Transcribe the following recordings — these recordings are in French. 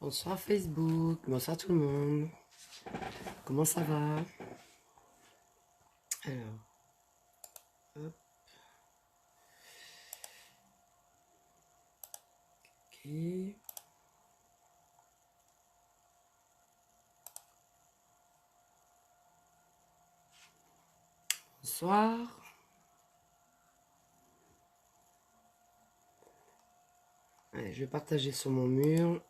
Bonsoir Facebook, bonsoir tout le monde. Comment ça va? Alors, hop, ok. Bonsoir. Allez, je vais partager sur mon mur.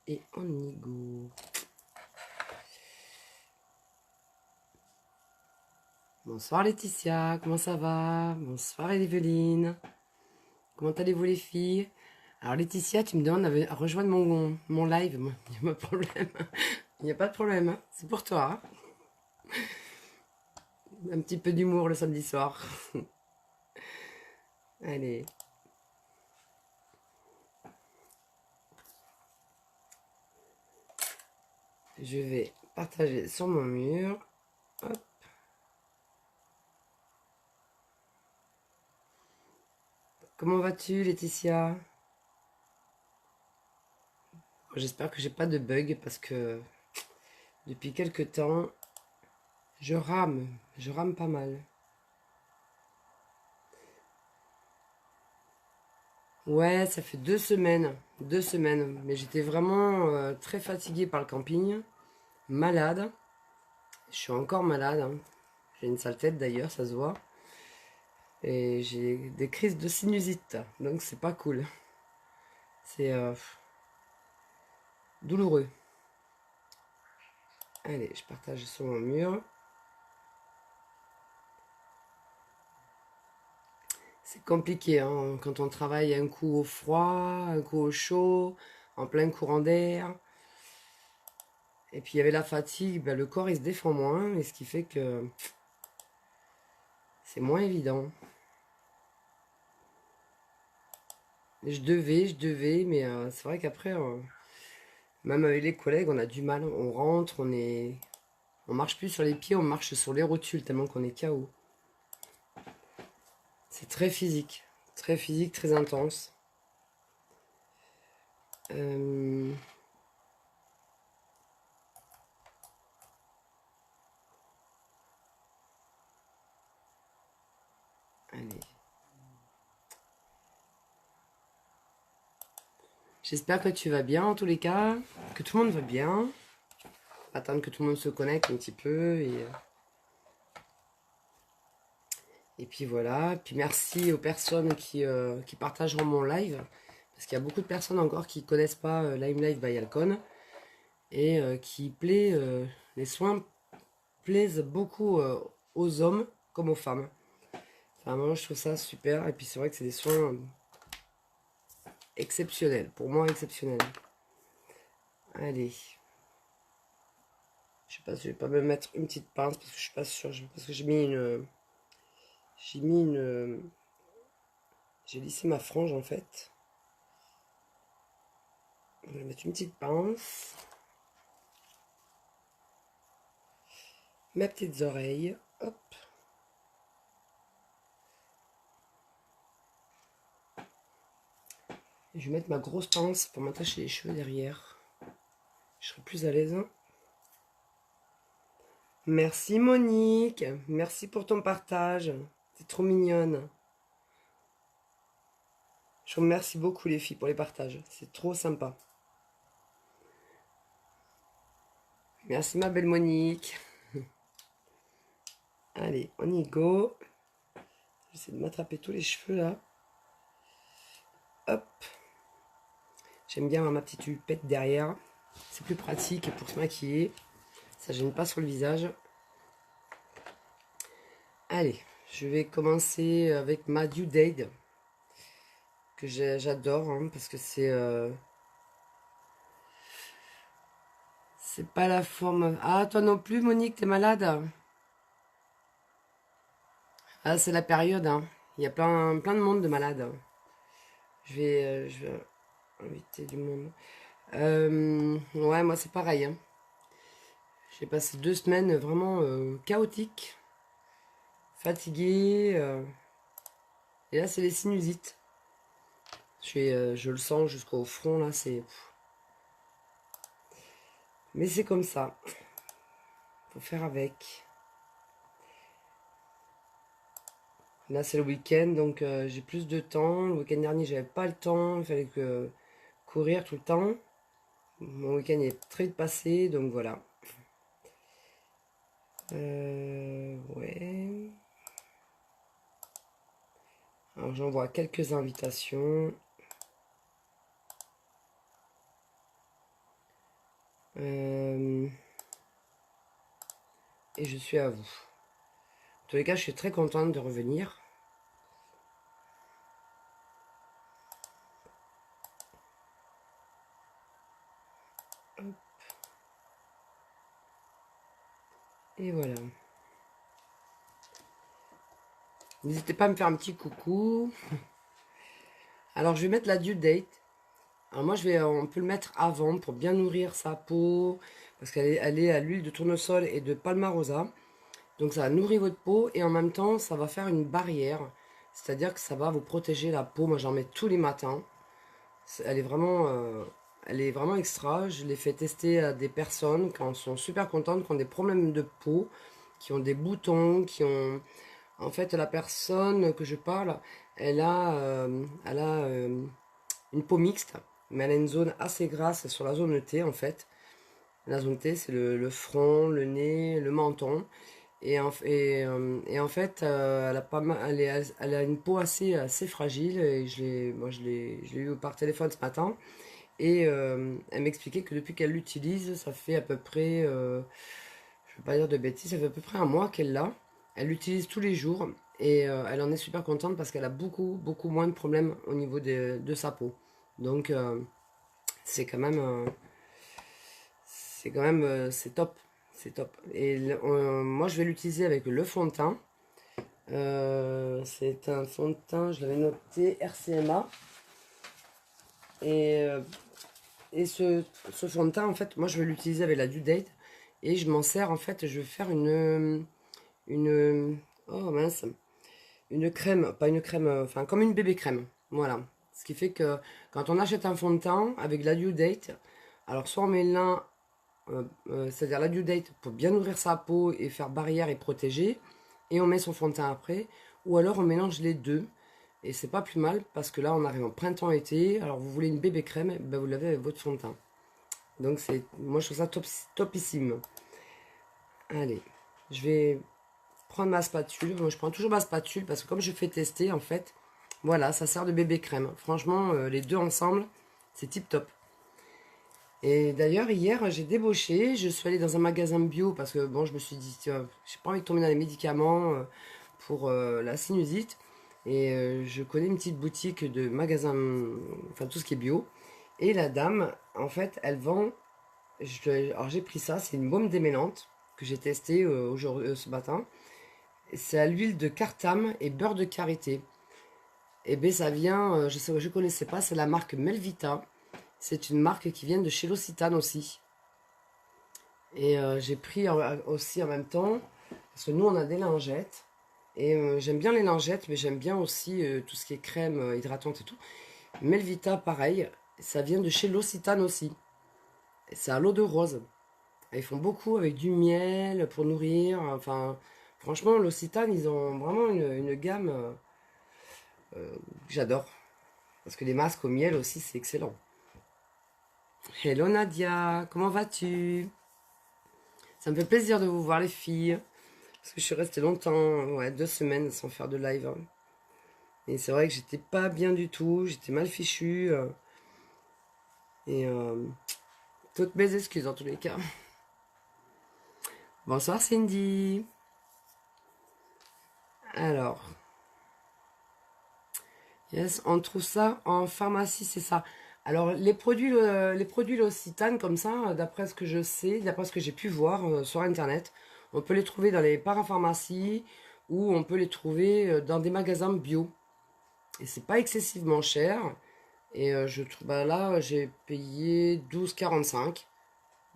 Et on y go. Bonsoir Laetitia, comment ça va? Bonsoir Evelyne. Comment allez-vous les filles? Alors Laetitia, tu me demandes à rejoindre mon live. Moi, il n'y a pas de problème. Il n'y a pas de problème, hein. C'est pour toi, hein. Un petit peu d'humour le samedi soir. Allez. Je vais partager sur mon mur. Hop. Comment vas-tu, Laetitia? J'espère que j'ai pas de bug parce que depuis quelques temps, je rame pas mal. Ouais, ça fait 2 semaines, mais j'étais vraiment très fatiguée par le camping, malade. Je suis encore malade, hein. J'ai une sale tête d'ailleurs, ça se voit. Et j'ai des crises de sinusite, donc c'est pas cool. C'est douloureux. Allez, je partage sur mon mur. C'est compliqué, hein, quand on travaille un coup au froid, un coup au chaud, en plein courant d'air. Et puis il y avait la fatigue, ben, le corps il se défend moins, et ce qui fait que c'est moins évident. Et je devais, mais c'est vrai qu'après, même avec les collègues, on a du mal. On rentre, on marche plus sur les pieds, on marche sur les rotules tellement qu'on est KO. C'est très physique, très intense. Euh, Allez. J'espère que tu vas bien en tous les cas, que tout le monde va bien. Attendre que tout le monde se connecte un petit peu et puis voilà. Puis merci aux personnes qui partageront mon live parce qu'il y a beaucoup de personnes encore qui connaissent pas Lime Life by Alcon et les soins plaisent beaucoup aux hommes comme aux femmes. Enfin, moi je trouve ça super et puis c'est vrai que c'est des soins exceptionnels, pour moi exceptionnels. Allez, je sais pas si je vais pas me mettre une petite pince parce que je suis pas sûre, parce que j'ai mis une, j'ai lissé ma frange en fait. Je vais mettre une petite pince. Mes petites oreilles. Hop. Et je vais mettre ma grosse pince pour m'attacher les cheveux derrière. Je serai plus à l'aise. Merci Monique. Merci pour ton partage. C'est trop mignonne. Je vous remercie beaucoup les filles pour les partages. C'est trop sympa. Merci ma belle Monique. Allez, on y go. J'essaie de m'attraper tous les cheveux là. Hop. J'aime bien avoir ma petite hupette derrière. C'est plus pratique pour se maquiller. Ça gêne pas sur le visage. Allez, je vais commencer avec ma Due Date. Que j'adore hein, parce que c'est pas la forme. Ah, toi non plus, Monique, t'es malade? Ah, c'est la période, hein. Il y a plein de monde de malades. Je vais inviter du monde. Ouais, moi c'est pareil, hein. J'ai passé 2 semaines vraiment chaotiques, fatiguée. Et là, c'est les sinusites. Je le sens jusqu'au front là, c'est. Mais c'est comme ça. Faut faire avec. Là c'est le week-end, donc j'ai plus de temps. Le week-end dernier j'avais pas le temps, il fallait que courir tout le temps. Mon week-end est très vite passé, donc voilà. Ouais. Alors j'envoie quelques invitations. Et je suis à vous. En tous les cas, je suis très contente de revenir. Hop. Et voilà. N'hésitez pas à me faire un petit coucou. Alors, je vais mettre la due date. Alors moi, on peut le mettre avant pour bien nourrir sa peau. Parce elle est à l'huile de tournesol et de palmarosa. Donc ça va nourrir votre peau et en même temps, ça va faire une barrière. C'est-à-dire que ça va vous protéger la peau. Moi, j'en mets tous les matins. Elle elle est vraiment extra. Je l'ai fait tester à des personnes qui en sont super contentes, qui ont des problèmes de peau, qui ont des boutons, qui ont... En fait, la personne que je parle, elle a une peau mixte, mais elle a une zone assez grasse sur la zone T, en fait. La zone T, c'est le front, le nez, le menton. Et en fait, elle a pas mal, elle a une peau assez fragile. Et je l'ai eu par téléphone ce matin. Et elle m'expliquait que depuis qu'elle l'utilise, ça fait à peu près, je ne veux pas dire de bêtises, ça fait à peu près un mois qu'elle l'a. Elle l'utilise tous les jours et elle en est super contente parce qu'elle a beaucoup moins de problèmes au niveau de sa peau. Donc c'est quand même, c'est top. C'est top. Et moi, je vais l'utiliser avec le fond de teint. C'est un fond de teint, je l'avais noté, RCMA. Et, euh, et ce fond de teint, en fait, moi, je vais l'utiliser avec la Due Date. Et je m'en sers, en fait, je vais faire oh mince, une crème, pas une crème, enfin, comme une bébé crème. Voilà. Ce qui fait que quand on achète un fond de teint avec la Due Date, alors soit on met l'un c'est-à-dire la due date pour bien nourrir sa peau et faire barrière et protéger, et on met son fond de teint après, ou alors on mélange les deux, et c'est pas plus mal parce que là on arrive en printemps-été, alors vous voulez une bébé crème, ben vous l'avez avec votre fond de teint. Donc moi je trouve ça topissime. Allez, je vais prendre ma spatule. Moi je prends toujours ma spatule parce que comme je fais tester en fait, voilà, ça sert de bébé crème. Franchement, les deux ensemble, c'est tip top. Et d'ailleurs, hier, j'ai débauché. Je suis allée dans un magasin bio parce que, bon, je me suis dit, tiens, j'ai pas envie de tomber dans les médicaments pour la sinusite. Et je connais une petite boutique de magasin, enfin tout ce qui est bio. Et la dame, en fait, elle vend. Alors j'ai pris ça, c'est une baume démêlante que j'ai testé ce matin. C'est à l'huile de cartame et beurre de karité. Et ben ça vient, je connaissais pas, c'est la marque Melvita. C'est une marque qui vient de chez L'Occitane aussi. Et j'ai pris aussi en même temps, parce que nous on a des lingettes. Et j'aime bien les lingettes, mais j'aime bien aussi tout ce qui est crème hydratante et tout. Melvita, pareil, ça vient de chez L'Occitane aussi. C'est à l'eau de rose. Et ils font beaucoup avec du miel pour nourrir. Enfin, franchement, L'Occitane, ils ont vraiment une gamme que j'adore. Parce que les masques au miel aussi, c'est excellent. Hello Nadia, comment vas-tu? Ça me fait plaisir de vous voir les filles. Parce que je suis restée longtemps, ouais, 2 semaines sans faire de live. Et c'est vrai que j'étais pas bien du tout, j'étais mal fichue. Et toutes mes excuses en tous les cas. Bonsoir Cindy. Alors, yes, on trouve ça en pharmacie, c'est ça. Alors, les produits L'Occitane, comme ça, d'après ce que je sais, d'après ce que j'ai pu voir sur Internet, on peut les trouver dans les parapharmacies ou on peut les trouver dans des magasins bio. Et c'est pas excessivement cher. Et je trouve, bah là, j'ai payé 12,45.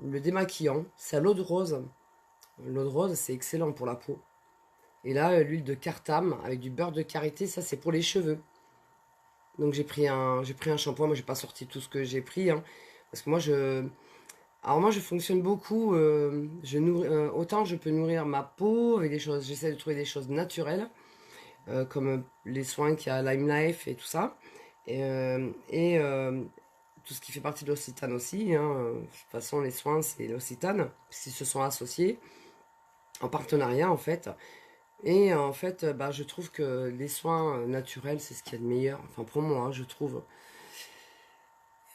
Le démaquillant, c'est à l'eau de rose. L'eau de rose, c'est excellent pour la peau. Et là, l'huile de cartame avec du beurre de karité, ça c'est pour les cheveux. Donc j'ai pris un shampoing. Moi j'ai pas sorti tout ce que j'ai pris, hein, parce que alors moi je fonctionne beaucoup. Autant je peux nourrir ma peau avec des choses. J'essaie de trouver des choses naturelles, comme les soins qu'il y a Lime Life et tout ça, et tout ce qui fait partie de l'Occitane aussi, hein. De toute façon les soins c'est l'Occitane, puisqu'ils se sont associés en partenariat en fait. Et en fait, bah, je trouve que les soins naturels, c'est ce qu'il y a de meilleur. Enfin, pour moi, hein, je trouve.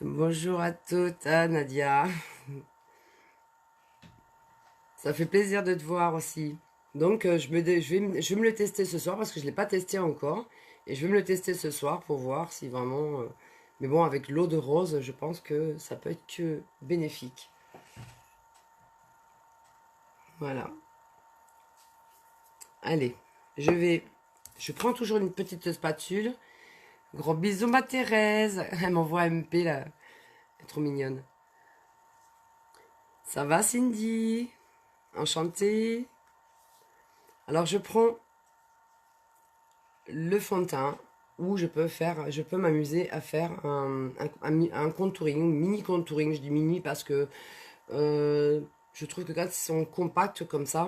Bonjour à toutes, ah, Nadia. Ça fait plaisir de te voir aussi. Donc, je vais me le tester ce soir parce que je ne l'ai pas testé encore. Et je vais me le tester ce soir pour voir si vraiment. Mais bon, avec l'eau de rose, je pense que ça peut être que bénéfique. Voilà. Allez, je prends toujours une petite spatule. Gros bisous, ma Thérèse. Elle m'envoie MP là. Elle est trop mignonne. Ça va, Cindy? Enchantée. Alors, je prends le fond de teint où je peux m'amuser à faire un contouring, mini contouring. Je dis mini parce que euh, je trouve que quand ils sont compacts comme ça,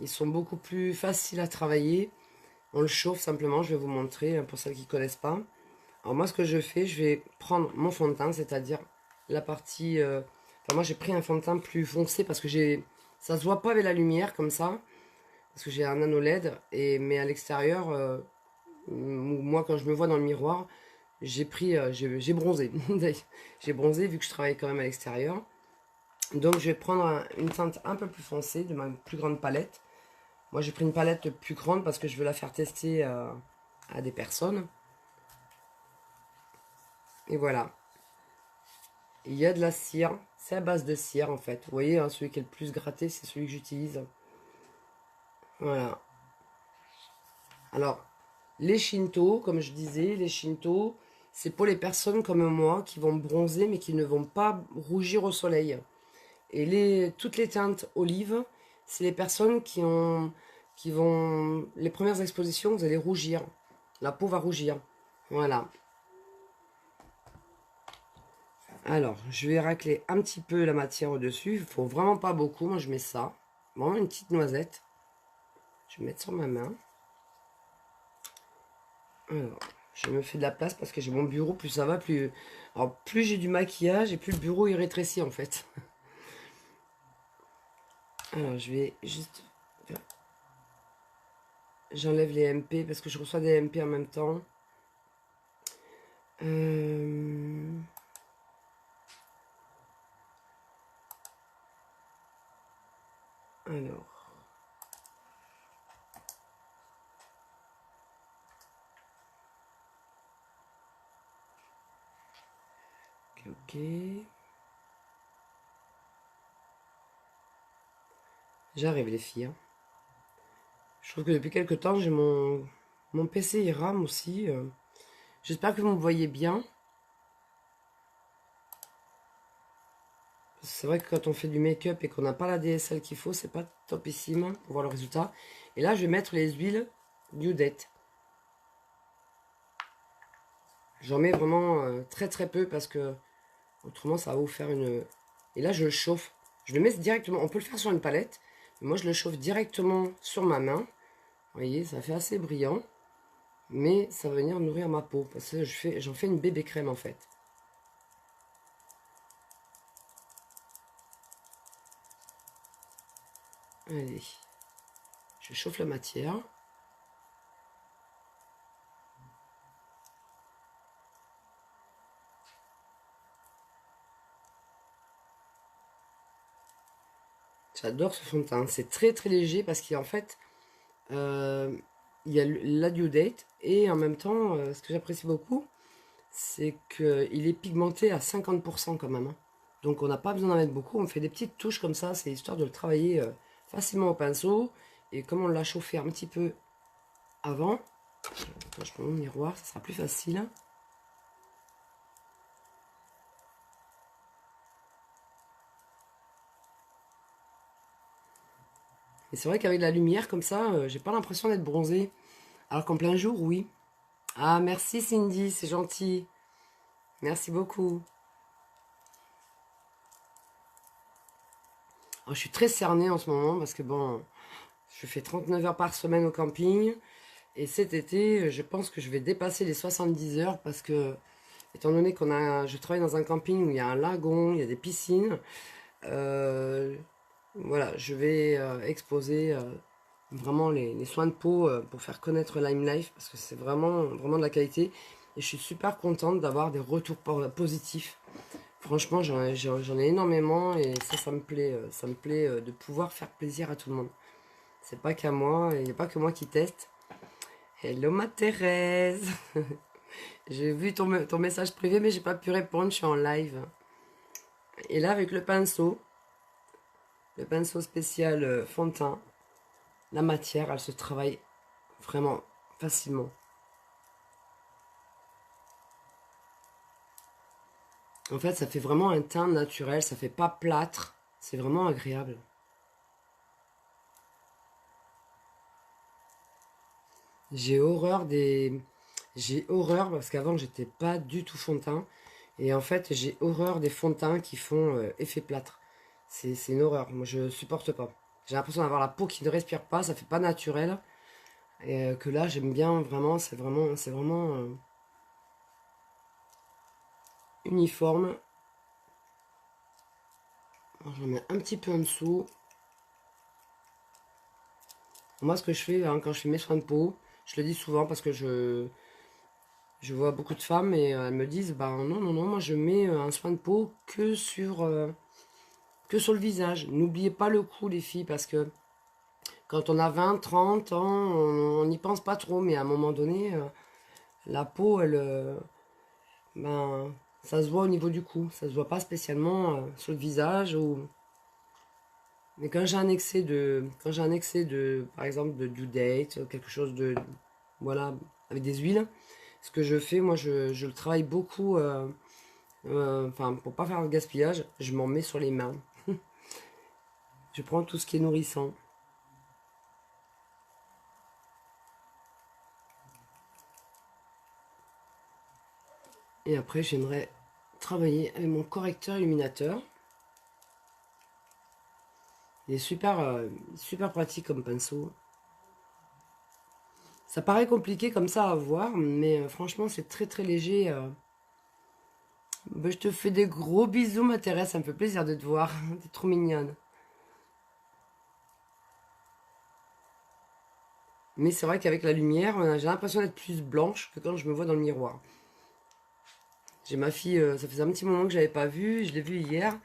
ils sont beaucoup plus faciles à travailler. On le chauffe simplement, je vais vous montrer hein, pour celles qui ne connaissent pas. Alors moi ce que je fais, je vais prendre mon fond de teint, c'est-à-dire la partie... Enfin moi j'ai pris un fond de teint plus foncé parce que ça se voit pas avec la lumière comme ça. Parce que j'ai un nano LED, mais à l'extérieur, moi quand je me vois dans le miroir, j'ai bronzé. J'ai bronzé vu que je travaille quand même à l'extérieur. Donc je vais prendre une teinte un peu plus foncée de ma plus grande palette. Moi j'ai pris une palette plus grande parce que je veux la faire tester à des personnes. Et voilà. Il y a de la cire. C'est à base de cire en fait. Vous voyez, hein, celui qui est le plus gratté, c'est celui que j'utilise. Voilà. Alors, les Shinto, comme je disais, les Shinto, c'est pour les personnes comme moi qui vont bronzer mais qui ne vont pas rougir au soleil. Et toutes les teintes olives, c'est les personnes qui vont, les premières expositions, vous allez rougir. La peau va rougir. Voilà. Alors, je vais racler un petit peu la matière au-dessus. Il faut vraiment pas beaucoup. Moi, je mets ça. Vraiment une petite noisette. Je vais mettre sur ma main. Alors, je me fais de la place parce que j'ai mon bureau. Plus ça va, plus... Alors, plus j'ai du maquillage et plus le bureau il rétrécit en fait. Alors, je vais juste... J'enlève les MP parce que je reçois des MP en même temps. Alors... Ok. J'arrive les filles, hein. Je trouve que depuis quelques temps, j'ai mon PC il rame aussi. J'espère que vous me voyez bien. C'est vrai que quand on fait du make-up et qu'on n'a pas la DSL qu'il faut, c'est pas topissime pour voir le résultat. Et là, je vais mettre les huiles New Date. J'en mets vraiment très très peu parce que autrement ça va vous faire une... Et là, je le chauffe. Je le mets directement. On peut le faire sur une palette. Mais moi, je le chauffe directement sur ma main. Vous voyez, ça fait assez brillant. Mais ça va venir nourrir ma peau. Parce que j'en fais une bébé crème en fait. Allez. Je chauffe la matière. J'adore ce fond de teint. C'est très très léger parce qu'en fait, il y a la due date et en même temps, ce que j'apprécie beaucoup, c'est qu'il est pigmenté à 50% quand même, hein. Donc on n'a pas besoin d'en mettre beaucoup. On fait des petites touches comme ça. C'est histoire de le travailler facilement au pinceau. Et comme on l'a chauffé un petit peu avant, quand je prends mon miroir, ça sera plus facile. Et c'est vrai qu'avec la lumière comme ça, j'ai pas l'impression d'être bronzée. Alors qu'en plein jour, oui. Ah, merci Cindy, c'est gentil. Merci beaucoup. Alors, je suis très cernée en ce moment parce que bon, je fais 39 heures par semaine au camping. Et cet été, je pense que je vais dépasser les 70 heures parce que, étant donné je travaille dans un camping où il y a un lagon, il y a des piscines, euh, voilà, je vais exposer vraiment les soins de peau pour faire connaître Lime Life parce que c'est vraiment, vraiment de la qualité. Et je suis super contente d'avoir des retours positifs. Franchement, j'en ai énormément et ça me plaît de pouvoir faire plaisir à tout le monde. C'est pas qu'à moi, il n'y a pas que moi qui teste. Hello ma Thérèse. J'ai vu ton message privé mais j'ai pas pu répondre, je suis en live. Et là avec le pinceau spécial fond de teint, la matière elle se travaille vraiment facilement. En fait ça fait vraiment un teint naturel, ça fait pas plâtre, c'est vraiment agréable. J'ai horreur des... J'ai horreur parce qu'avant j'étais pas du tout fond de teint. Et en fait j'ai horreur des fonds de teint qui font effet plâtre. C'est une horreur, moi je supporte pas. J'ai l'impression d'avoir la peau qui ne respire pas, ça fait pas naturel. Et que là j'aime bien vraiment, c'est vraiment uniforme. Alors, j'en mets un petit peu en dessous. Moi ce que je fais hein, quand je fais mes soins de peau, je le dis souvent parce que je vois beaucoup de femmes et elles me disent bah non non non moi je mets un soin de peau que sur le visage. N'oubliez pas le cou les filles parce que quand on a 20 30 ans on n'y pense pas trop mais à un moment donné la peau elle ben ça se voit au niveau du cou, ça se voit pas spécialement sur le visage ou mais quand j'ai un excès de par exemple de due date, quelque chose de voilà avec des huiles, ce que je fais moi je le travaille beaucoup enfin, pour pas faire de gaspillage, je m'en mets sur les mains. Je prends tout ce qui est nourrissant. Et après, j'aimerais travailler avec mon correcteur illuminateur. Il est super pratique comme pinceau. Ça paraît compliqué comme ça à voir, mais franchement, c'est très très léger. Ben, je te fais des gros bisous, ma Thérèse. Ça me fait plaisir de te voir. T'es trop mignonne. Mais c'est vrai qu'avec la lumière, j'ai l'impression d'être plus blanche que quand je me vois dans le miroir. J'ai ma fille, ça faisait un petit moment que je l'avais pas vue. Je l'ai vue hier.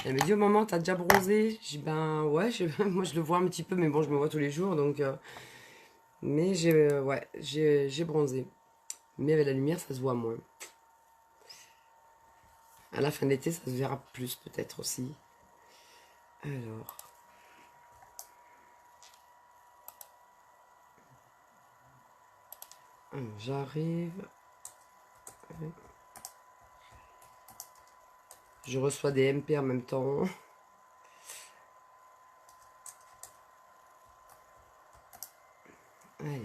Elle me dit, oh maman, t'as déjà bronzé? J'ai dit, ben ouais, moi je le vois un petit peu, mais bon, je me vois tous les jours, donc... mais ouais, j'ai bronzé. Mais avec la lumière, ça se voit moins. À la fin de l'été, ça se verra plus peut-être aussi. Alors, j'arrive. Je reçois des MP en même temps. Allez.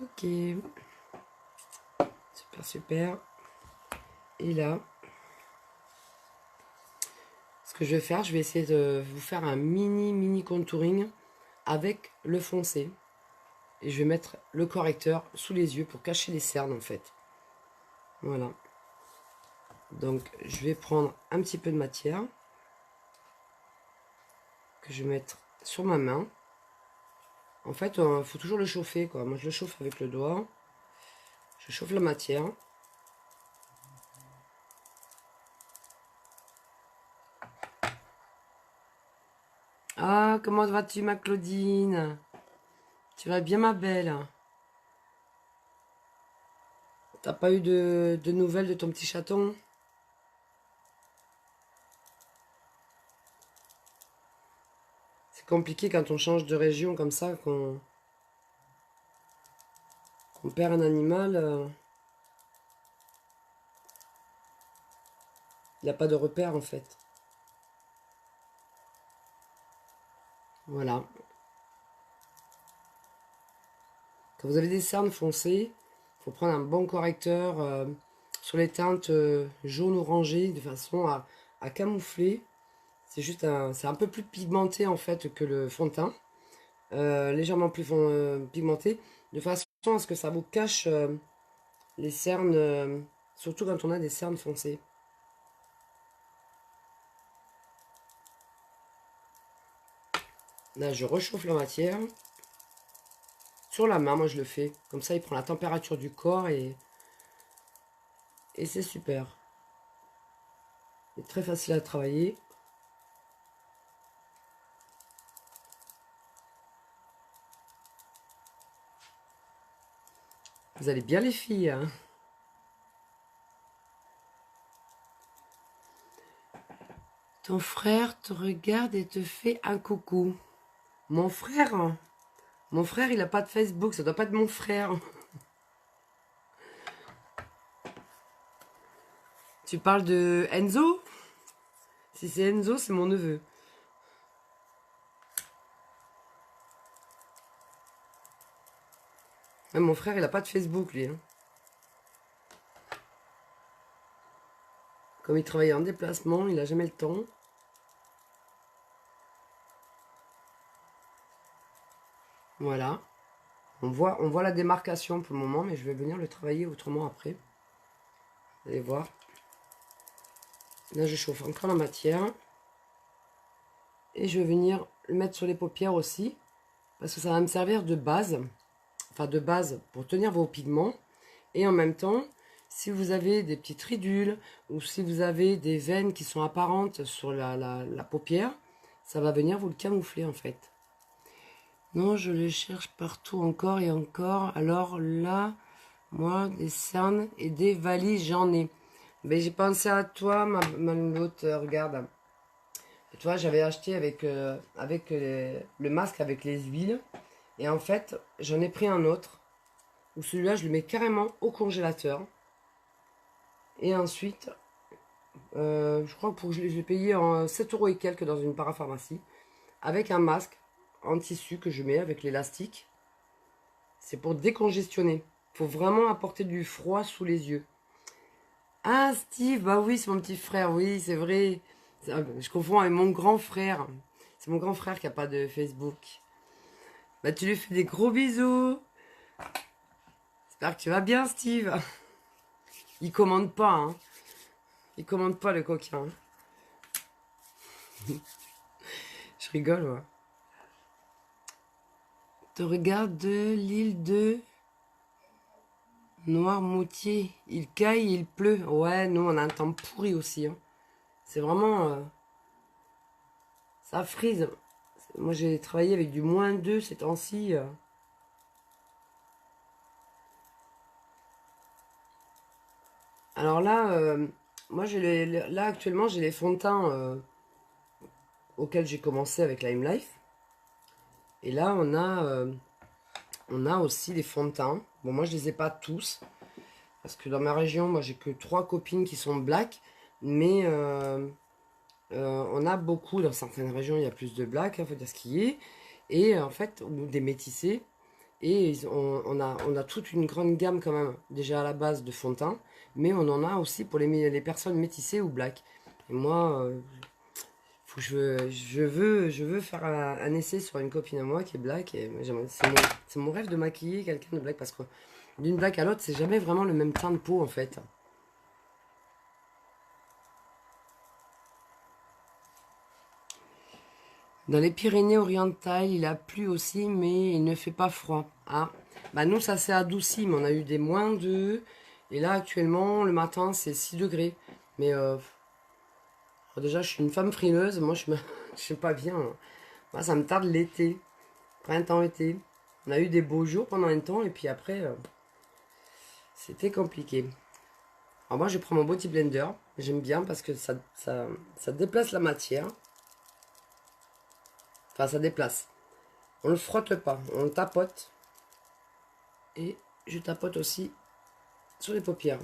Ok. Super, super. Et là, ce que je vais faire, je vais essayer de vous faire un mini contouring avec le foncé. Et je vais mettre le correcteur sous les yeux pour cacher les cernes en fait. Voilà. Donc je vais prendre un petit peu de matière que je vais mettre sur ma main. En fait, il faut toujours le chauffer quoi. Moi je le chauffe avec le doigt. Je chauffe la matière. Ah, comment vas-tu ma Claudine? Tu vas bien ma belle? T'as pas eu de nouvelles de ton petit chaton? C'est compliqué quand on change de région comme ça, qu'on perd un animal. Il n'y a pas de repère en fait. Voilà. Quand vous avez des cernes foncées, il faut prendre un bon correcteur sur les teintes jaune-orangé de façon à camoufler. C'est un peu plus pigmenté en fait que le fond de teint. Légèrement plus pigmenté, de façon à ce que ça vous cache les cernes, surtout quand on a des cernes foncées. Là, je rechauffe la matière. Sur la main, moi je le fais. Comme ça, il prend la température du corps et c'est super. C'est très facile à travailler. Vous allez bien les filles, hein? Ton frère te regarde et te fait un coucou. Mon frère? Mon frère, il n'a pas de Facebook, ça doit pas être mon frère. Tu parles de Enzo? Si c'est Enzo, c'est mon neveu. Ouais, mon frère, il n'a pas de Facebook, lui, hein. Comme il travaille en déplacement, il n'a jamais le temps. Voilà. On voit la démarcation pour le moment, mais je vais venir le travailler autrement après. Vous allez voir. Là, je chauffe encore la matière. Et je vais venir le mettre sur les paupières aussi. Parce que ça va me servir de base. Enfin, de base pour tenir vos pigments. Et en même temps, si vous avez des petites ridules ou si vous avez des veines qui sont apparentes sur la paupière, ça va venir vous le camoufler en fait. Non, je le cherche partout encore et encore. Alors là, moi, des cernes et des valises, j'en ai. Mais j'ai pensé à toi, ma louloute, regarde. Tu vois, j'avais acheté avec le masque avec les huiles. Et en fait, j'en ai pris un autre. Où celui-là, je le mets carrément au congélateur. Et ensuite, je crois que je l'ai payé en 7 € et quelques dans une parapharmacie. Avec un masque en tissu que je mets avec l'élastique. C'est pour décongestionner. Il faut vraiment apporter du froid sous les yeux. Ah, Steve, bah oui, c'est mon petit frère, oui, c'est vrai. Je confonds avec mon grand frère. C'est mon grand frère qui n'a pas de Facebook. Bah, tu lui fais des gros bisous. J'espère que tu vas bien, Steve. Il commande pas, hein. Il commande pas, le coquin. Je rigole, ouais. Te regarde de l'île de Noirmoutier. Il caille, il pleut. Ouais, nous, on a un temps pourri aussi, hein. C'est vraiment... ça frise. Moi, j'ai travaillé avec du -2 ces temps-ci. Alors là, moi, là actuellement, j'ai les fonds de teint auxquels j'ai commencé avec la Life. Et là, on a aussi des fonds de teint. Bon, moi, je les ai pas tous. Parce que dans ma région, moi, j'ai que 3 copines qui sont black. Mais on a beaucoup, dans certaines régions, il y a plus de black, il faut dire ce qui est. Et en fait, ou des métissés. Et on a toute une grande gamme quand même, déjà à la base de fond de teint. Mais on en a aussi pour les personnes métissées ou black. Et moi, faut que je veux faire un essai sur une copine à moi qui est black. Et c'est mon rêve de maquiller quelqu'un de black. Parce que d'une black à l'autre, c'est jamais vraiment le même teint de peau en fait. Dans les Pyrénées-Orientales, il a plu aussi, mais il ne fait pas froid. Ah, bah nous, ça s'est adouci, mais on a eu des -2. Et là, actuellement, le matin, c'est 6 degrés. Mais déjà, je suis une femme frileuse. Moi, je suis pas bien. Moi, ça me tarde l'été. Printemps-été. On a eu des beaux jours pendant un temps, et puis après, c'était compliqué. Alors moi, je prends mon Body Blender. J'aime bien parce que ça déplace la matière. Enfin, ça déplace. On le frotte pas, on le tapote. Et je tapote aussi sur les paupières.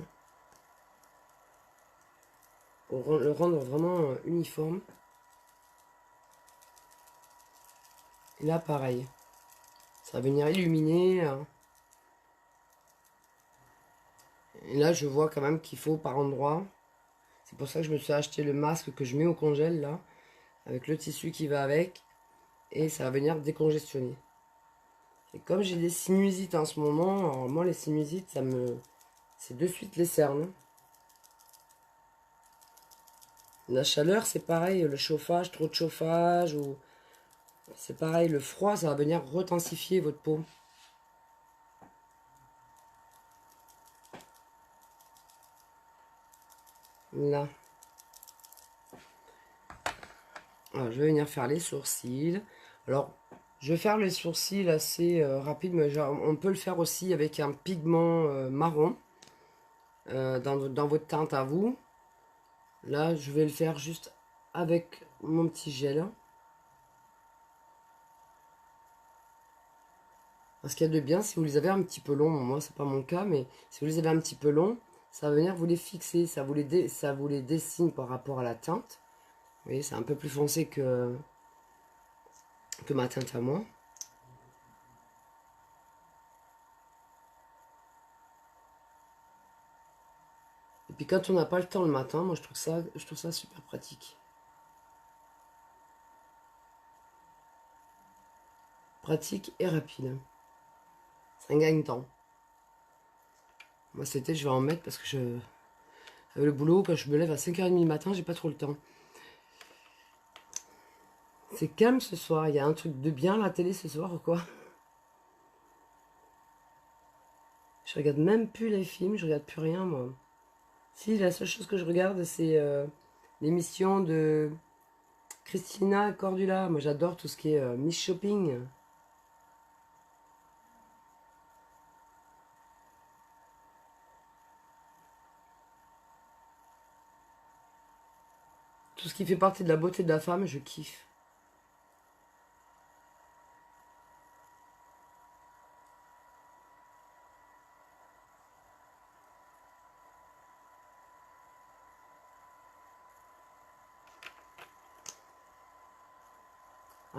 Pour le rendre vraiment uniforme. Et là, pareil. Ça va venir illuminer. Et là, je vois quand même qu'il faut par endroit. C'est pour ça que je me suis acheté le masque que je mets au congèle là, avec le tissu qui va avec, et ça va venir décongestionner. Et comme j'ai des sinusites en ce moment, alors moi les sinusites, c'est de suite les cernes. La chaleur, c'est pareil, le chauffage, trop de chauffage, ou c'est pareil, le froid, ça va venir retensifier votre peau. Là. Alors, je vais venir faire les sourcils. Alors, je vais faire les sourcils assez rapide, mais genre, on peut le faire aussi avec un pigment marron dans votre teinte à vous. Là, je vais le faire juste avec mon petit gel. Ce qu'il y a de bien, si vous les avez un petit peu longs, moi c'est pas mon cas, mais si vous les avez un petit peu longs, ça va venir vous les fixer, ça vous les dessine par rapport à la teinte. Vous voyez, c'est un peu plus foncé que ma teinte à moi. Et puis quand on n'a pas le temps le matin, moi je trouve ça super pratique. Pratique et rapide. C'est un gagne-temps. Moi cet été je vais en mettre parce que avec le boulot, quand je me lève à 5h30 du matin, j'ai pas trop le temps. C'est calme ce soir, il y a un truc de bien à la télé ce soir ou quoi? Je regarde même plus les films, je regarde plus rien moi. Si, la seule chose que je regarde, c'est l'émission de Christina Cordula. Moi, j'adore tout ce qui est Miss Shopping. Tout ce qui fait partie de la beauté de la femme, je kiffe.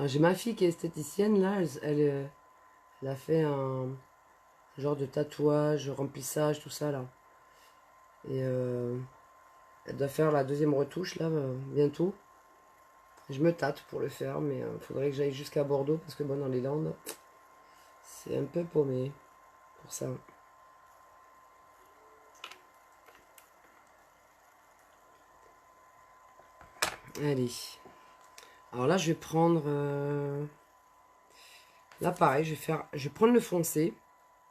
J'ai ma fille qui est esthéticienne, là, elle a fait un genre de tatouage, remplissage, tout ça, là. Et elle doit faire la deuxième retouche, là, bientôt. Je me tâte pour le faire, mais il faudrait que j'aille jusqu'à Bordeaux, parce que bon, dans les Landes, c'est un peu paumé pour ça. Allez. Alors là, je vais prendre... Là, pareil, je vais prendre le foncé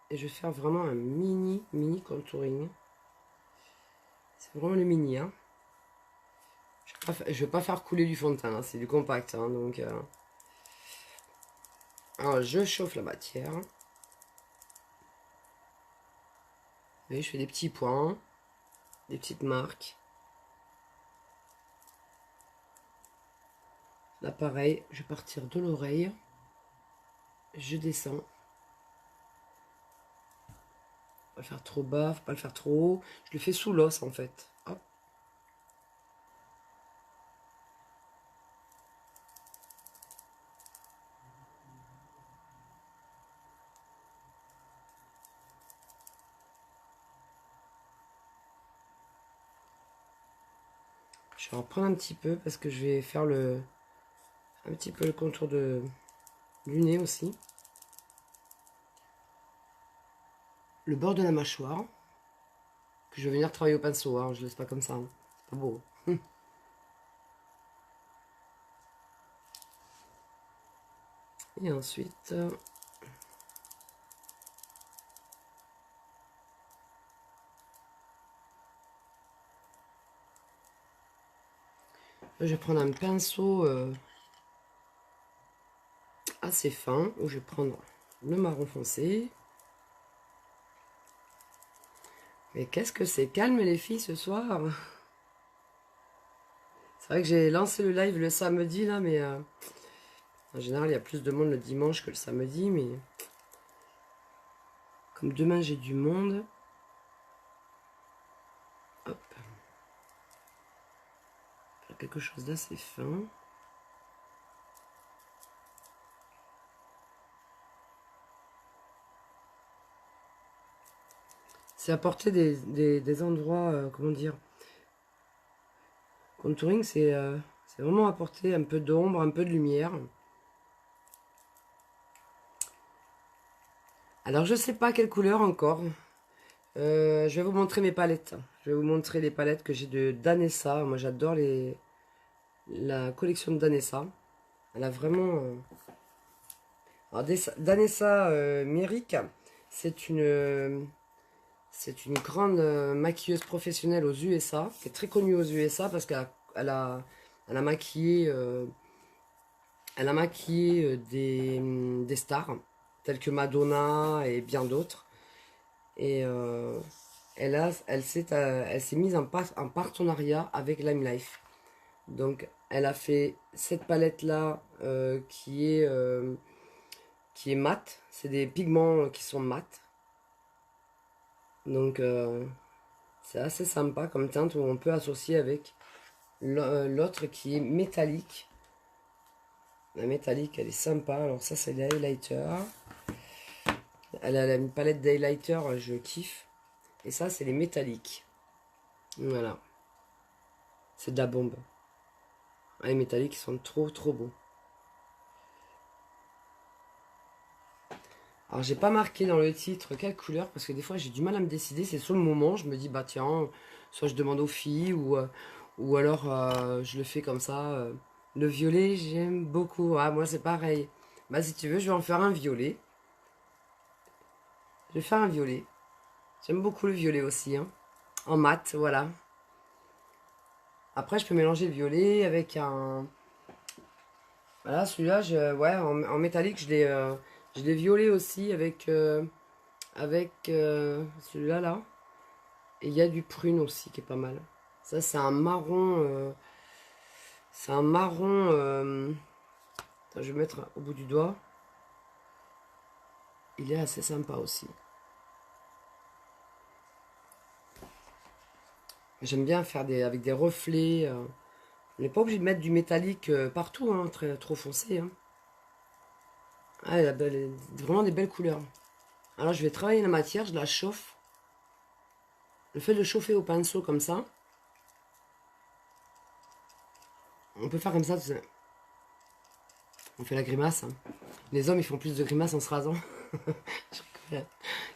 et je vais faire vraiment un mini contouring. C'est vraiment le mini, hein. Je vais pas faire couler du fond de teint, hein, c'est du compact, hein, donc... Alors, je chauffe la matière. Vous voyez, je fais des petits points, des petites marques. Là, pareil, je vais partir de l'oreille. Je descends. Faut pas le faire trop bas, faut pas le faire trop haut. Je le fais sous l'os, en fait. Hop. Je vais en prendre un petit peu parce que je vais faire un petit peu le contour du nez aussi. Le bord de la mâchoire. Que je vais venir travailler au pinceau, hein, je laisse pas comme ça, hein. C'est pas beau. Et ensuite, je vais prendre un pinceau assez fin, où je vais prendre le marron foncé. Mais qu'est-ce que c'est calme les filles ce soir? C'est vrai que j'ai lancé le live le samedi là, mais en général il y a plus de monde le dimanche que le samedi, mais comme demain j'ai du monde, hop, faire quelque chose d'assez fin. C'est apporter des endroits, comment dire, contouring, c'est vraiment apporter un peu d'ombre, un peu de lumière. Alors je sais pas quelle couleur encore. Je vais vous montrer mes palettes. Je vais vous montrer les palettes que j'ai de Danessa. Moi j'adore la collection de Danessa. Elle a vraiment... Alors, Danessa Myrick, c'est une grande maquilleuse professionnelle aux USA, qui est très connue aux USA parce qu'elle a maquillé, des stars, telles que Madonna et bien d'autres. Et elle s'est mise en partenariat avec Lime Life. Donc elle a fait cette palette là qui est mate. C'est des pigments qui sont mat. Donc c'est assez sympa comme teinte où on peut associer avec l'autre qui est métallique. La métallique elle est sympa. Alors ça c'est des highlighters. Elle a une palette d'highlighters, je kiffe. Et ça c'est les métalliques. Voilà. C'est de la bombe. Ah, les métalliques ils sont trop trop beaux. Alors j'ai pas marqué dans le titre quelle couleur parce que des fois j'ai du mal à me décider, c'est sur le moment, je me dis bah tiens, soit je demande aux filles ou alors je le fais comme ça. Le violet j'aime beaucoup, ah moi c'est pareil. Bah si tu veux je vais en faire un violet. Je vais faire un violet. J'aime beaucoup le violet aussi, hein. En mat, voilà. Après je peux mélanger le violet avec un... Voilà celui-là, ouais, en métallique je l'ai violet aussi avec celui-là là. Et il y a du prune aussi qui est pas mal. Ça, c'est un marron. C'est un marron. Attends, je vais mettre au bout du doigt. Il est assez sympa aussi. J'aime bien faire avec des reflets. On n'est pas obligé de mettre du métallique partout, hein, trop foncé. Hein. Ah, vraiment des belles couleurs. Alors, je vais travailler la matière, je la chauffe. Le fait de le chauffer au pinceau comme ça. On peut faire comme ça. On fait la grimace. Hein. Les hommes, ils font plus de grimaces en se rasant.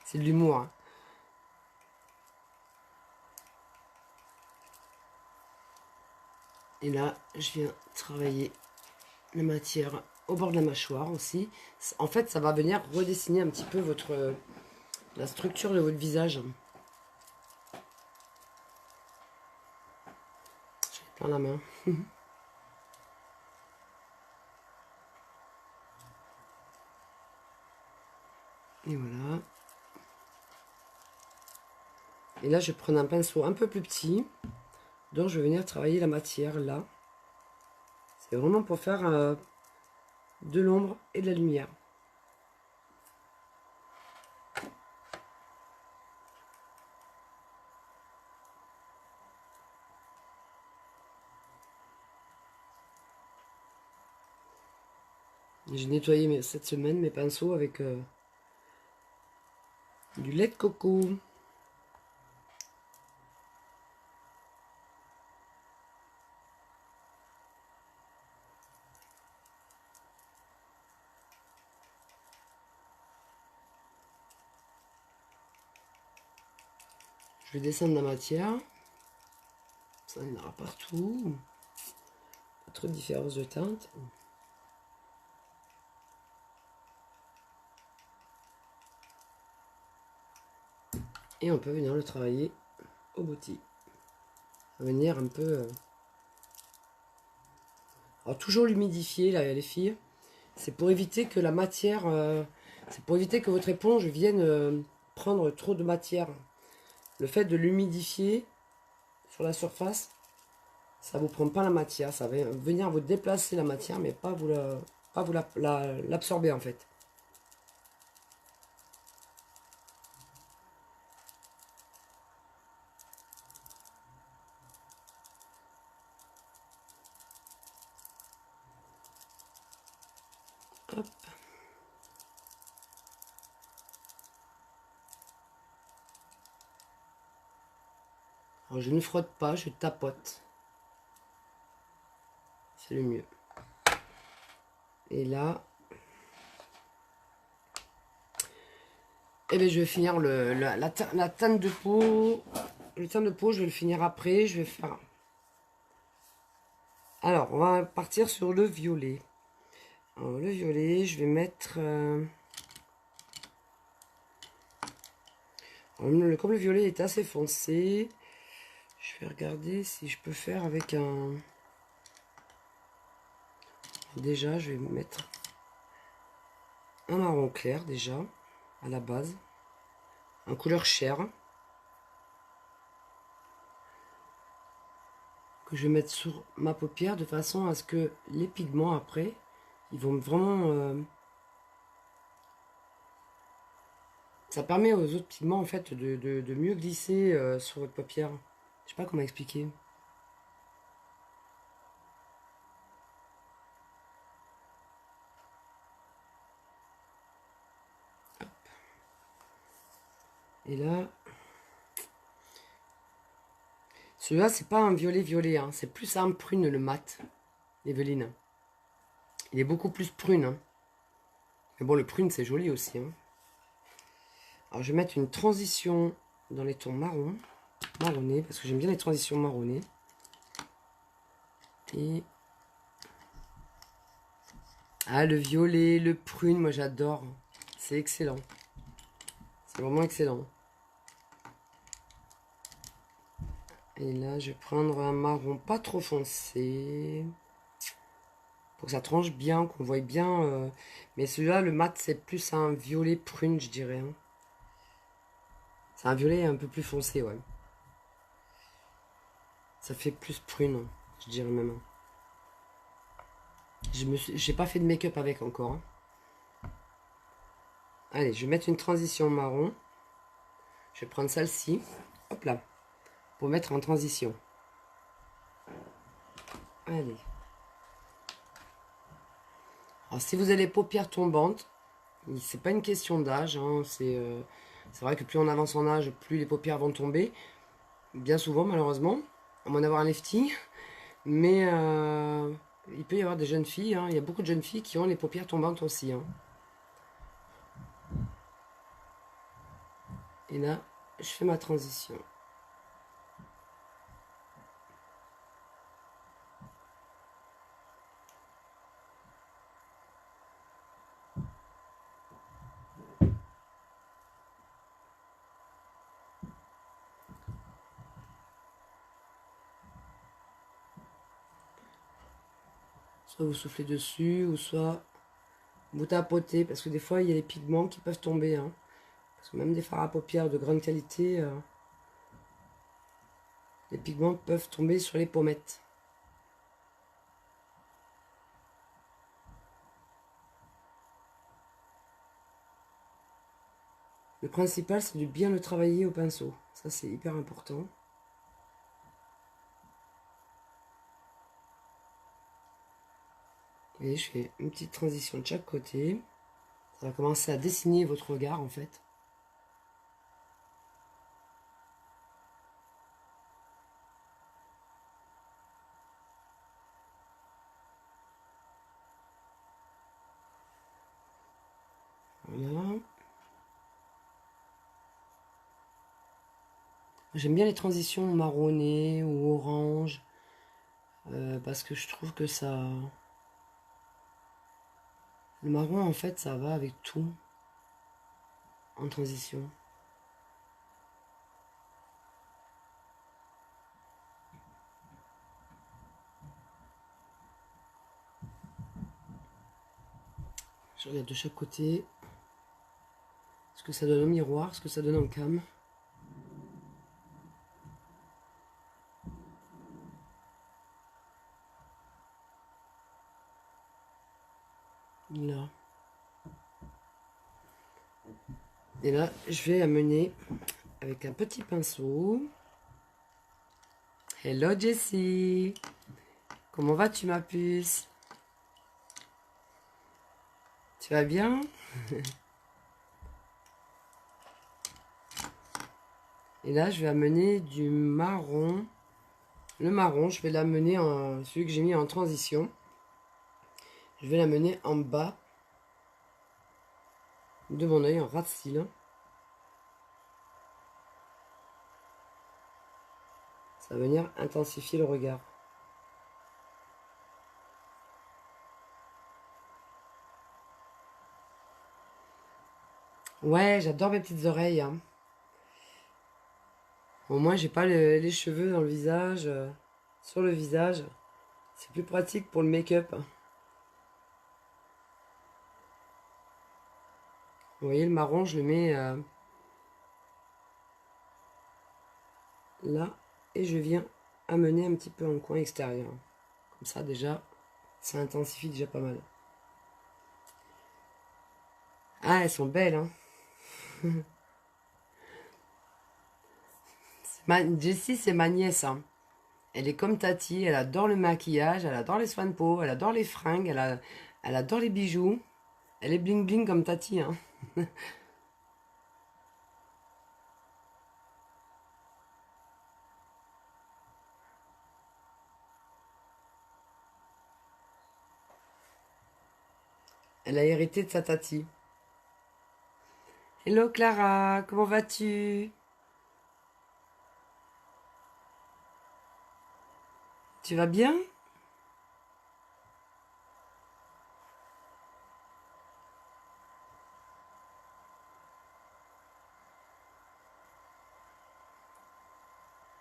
C'est de l'humour. Hein. Et là, je viens travailler la matière au bord de la mâchoire aussi. En fait, ça va venir redessiner un petit peu la structure de votre visage. J'ai plein la main. Et voilà. Et là, je vais prendre un pinceau un peu plus petit. Donc, je vais venir travailler la matière là. C'est vraiment pour faire de l'ombre et de la lumière. J'ai nettoyé cette semaine mes pinceaux avec du lait de coco. Je vais descendre la matière. Ça, il y en aura partout. Pas trop de différence de teinte. Et on peut venir le travailler au bout-ti. Venir un peu... Alors toujours l'humidifier, là, les filles. C'est pour éviter que la matière... c'est pour éviter que votre éponge vienne prendre trop de matière. Le fait de l'humidifier sur la surface, ça vous prend pas la matière. Ça va venir vous déplacer la matière, mais pas vous l'absorber en fait. Hop. Alors, je ne frotte pas, je tapote. C'est le mieux. Et là, eh bien, je vais finir la teinte de peau. Le teint de peau, je vais le finir après. Je vais faire. Alors, on va partir sur le violet. Alors, le violet, je vais mettre. Comme le violet est assez foncé, je vais regarder si je peux faire avec un. Déjà, je vais mettre un marron clair déjà à la base, en couleur chair, que je vais mettre sur ma paupière de façon à ce que les pigments après, ils vont vraiment. Ça permet aux autres pigments en fait de mieux glisser sur votre paupière. Je sais pas comment expliquer. Et là, celui-là, c'est pas un violet, hein. C'est plus un prune, le mat, l'Evelyne. Il est beaucoup plus prune. Hein. Mais bon, le prune, c'est joli aussi. Hein. Alors, je vais mettre une transition dans les tons marronnés, parce que j'aime bien les transitions marronnées. Et... Ah, le violet, le prune, moi j'adore. C'est excellent. C'est vraiment excellent. Et là, je vais prendre un marron pas trop foncé. Pour que ça tranche bien, qu'on voie bien. Mais celui-là, le mat, c'est plus un violet prune, je dirais. Hein. C'est un violet un peu plus foncé, ouais. Ça fait plus prune, je dirais même. J'ai pas fait de make-up avec encore. Hein. Allez, je vais mettre une transition marron. Je vais prendre celle-ci. Hop là. Pour mettre en transition. Allez. Alors, si vous avez les paupières tombantes, c'est pas une question d'âge. Hein, c'est vrai que plus on avance en âge, plus les paupières vont tomber. Bien souvent, malheureusement. À moins d'avoir un lifting. Mais il peut y avoir des jeunes filles. Hein, il y a beaucoup de jeunes filles qui ont les paupières tombantes aussi. Hein. Et là, je fais ma transition. Soit vous soufflez dessus, ou soit vous tapotez, parce que des fois, il y a les pigments qui peuvent tomber. Hein. Parce que même des fards à paupières de grande qualité, les pigments peuvent tomber sur les pommettes. Le principal, c'est de bien le travailler au pinceau. Ça, c'est hyper important. Et je fais une petite transition de chaque côté. Ça va commencer à dessiner votre regard, en fait. Voilà. J'aime bien les transitions marronnées ou orange. Parce que je trouve que ça... Le marron, en fait, ça va avec tout en transition. Je regarde de chaque côté ce que ça donne au miroir, ce que ça donne en cam. Là. Et là, je vais amener avec un petit pinceau. Hello Jessie. Comment vas-tu ma puce? Tu vas bien? Et là, je vais amener du marron. Le marron, je vais l'amener en celui que j'ai mis en transition. Je vais l'amener en bas de mon œil en ras de cils. Ça va venir intensifier le regard. Ouais, j'adore mes petites oreilles, hein. Au moins, j'ai pas les cheveux dans le visage, sur le visage. C'est plus pratique pour le make-up. Vous voyez, le marron, je le mets là. Et je viens amener un petit peu en coin extérieur. Comme ça, déjà, ça intensifie déjà pas mal. Ah, elles sont belles, hein. Jessie, c'est ma nièce, hein. Elle est comme Tati, elle adore le maquillage, elle adore les soins de peau, elle adore les fringues, elle adore les bijoux. Elle est bling bling comme Tati, hein. Elle a hérité de sa Tati. Hello Clara, comment vas-tu? Tu vas bien?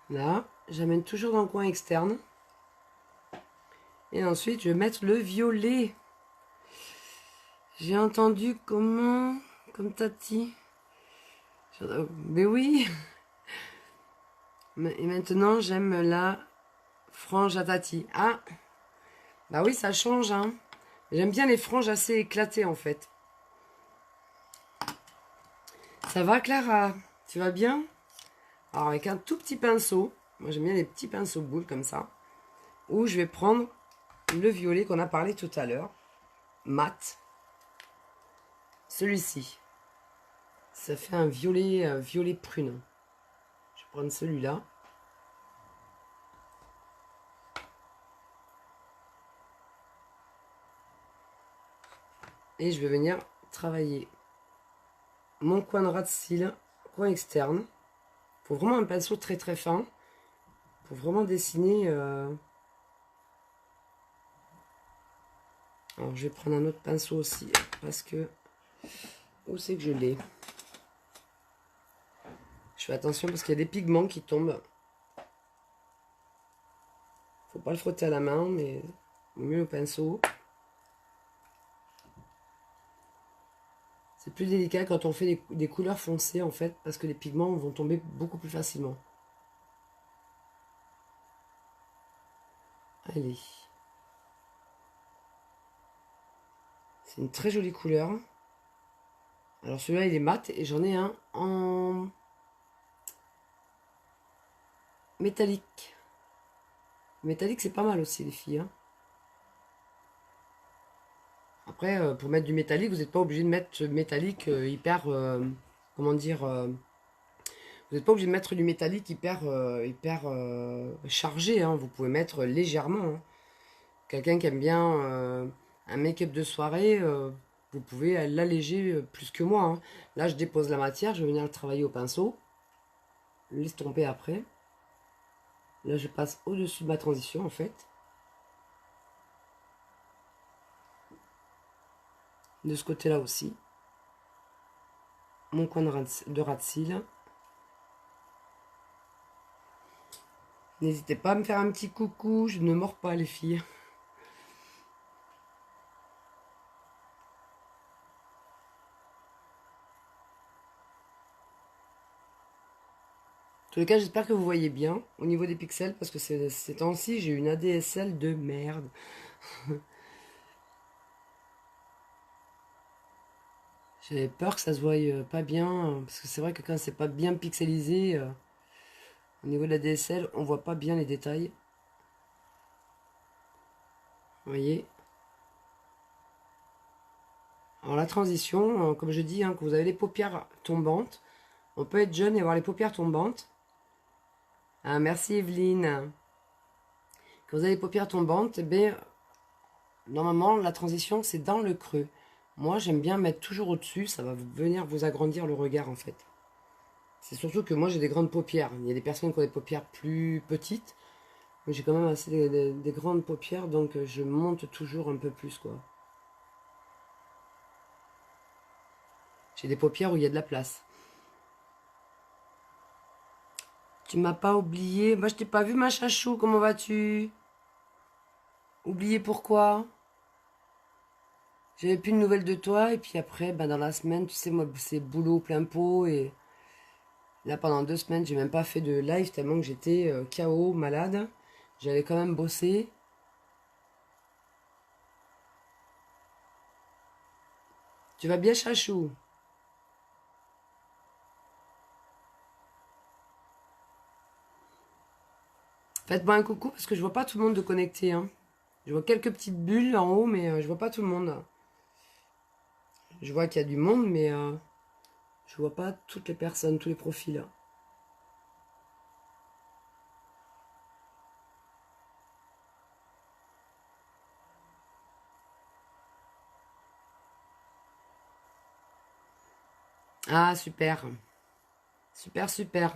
Là, j'amène toujours dans le coin externe. Et ensuite, je vais mettre le violet. J'ai entendu comment? Comme Tati. Mais oui. Et maintenant, j'aime la frange à Tati. Ah, bah oui, ça change, hein. J'aime bien les franges assez éclatées, en fait. Ça va, Clara? Tu vas bien? Alors, avec un tout petit pinceau. Moi, j'aime bien les petits pinceaux boules comme ça. Où je vais prendre le violet qu'on a parlé tout à l'heure. Mat. Celui-ci. Ça fait un violet, violet prune. Je vais prendre celui-là. Et je vais venir travailler mon coin de ras de cils, coin externe. Il faut vraiment un pinceau très très fin pour vraiment dessiner. Alors je vais prendre un autre pinceau aussi parce que où c'est que je l'ai? Je fais attention parce qu'il y a des pigments qui tombent. Faut pas le frotter à la main, mais vaut mieux le pinceau. C'est plus délicat quand on fait des couleurs foncées en fait, parce que les pigments vont tomber beaucoup plus facilement. Allez. C'est une très jolie couleur. Alors celui-là il est mat et j'en ai un en métallique. Métallique c'est pas mal aussi les filles, hein. Après pour mettre du métallique vous n'êtes pas obligé de mettre métallique hyper comment dire vous n'êtes pas obligé de mettre du métallique hyper chargé, hein. Vous pouvez mettre légèrement, hein. Quelqu'un qui aime bien un make-up de soirée, vous pouvez l'alléger plus que moi, hein. Là, je dépose la matière, je vais venir le travailler au pinceau, l'estomper après. Là, je passe au-dessus de ma transition, en fait. De ce côté-là aussi. Mon coin de ras de cils. N'hésitez pas à me faire un petit coucou, je ne mords pas les filles. En tous les cas, j'espère que vous voyez bien au niveau des pixels, parce que ces temps-ci, j'ai une ADSL de merde. J'avais peur que ça se voie pas bien, parce que c'est vrai que quand c'est pas bien pixelisé, au niveau de la DSL, on voit pas bien les détails. Vous voyez? Alors la transition, comme je dis, hein, quand vous avez les paupières tombantes, on peut être jeune et avoir les paupières tombantes. Ah, merci Evelyne. Quand vous avez les paupières tombantes, eh bien, normalement, la transition, c'est dans le creux. Moi, j'aime bien mettre toujours au-dessus. Ça va venir vous agrandir le regard, en fait. C'est surtout que moi, j'ai des grandes paupières. Il y a des personnes qui ont des paupières plus petites. Mais j'ai quand même assez des grandes paupières, donc je monte toujours un peu plus, quoi. J'ai des paupières où il y a de la place. Tu m'as pas oublié. Moi, je t'ai pas vu, ma chachou. Comment vas-tu? Oublié pourquoi? J'avais plus de nouvelles de toi. Et puis après, ben, dans la semaine, tu sais, moi, c'est boulot plein pot. Et là, pendant 2 semaines, j'ai même pas fait de live tellement que j'étais KO, malade. J'allais quand même bosser. Tu vas bien, chachou? Faites-moi un coucou parce que je vois pas tout le monde de connecté, hein. Je vois quelques petites bulles en haut, mais je vois pas tout le monde. Je vois qu'il y a du monde, mais je vois pas toutes les personnes, tous les profils. Ah, super. Super, super.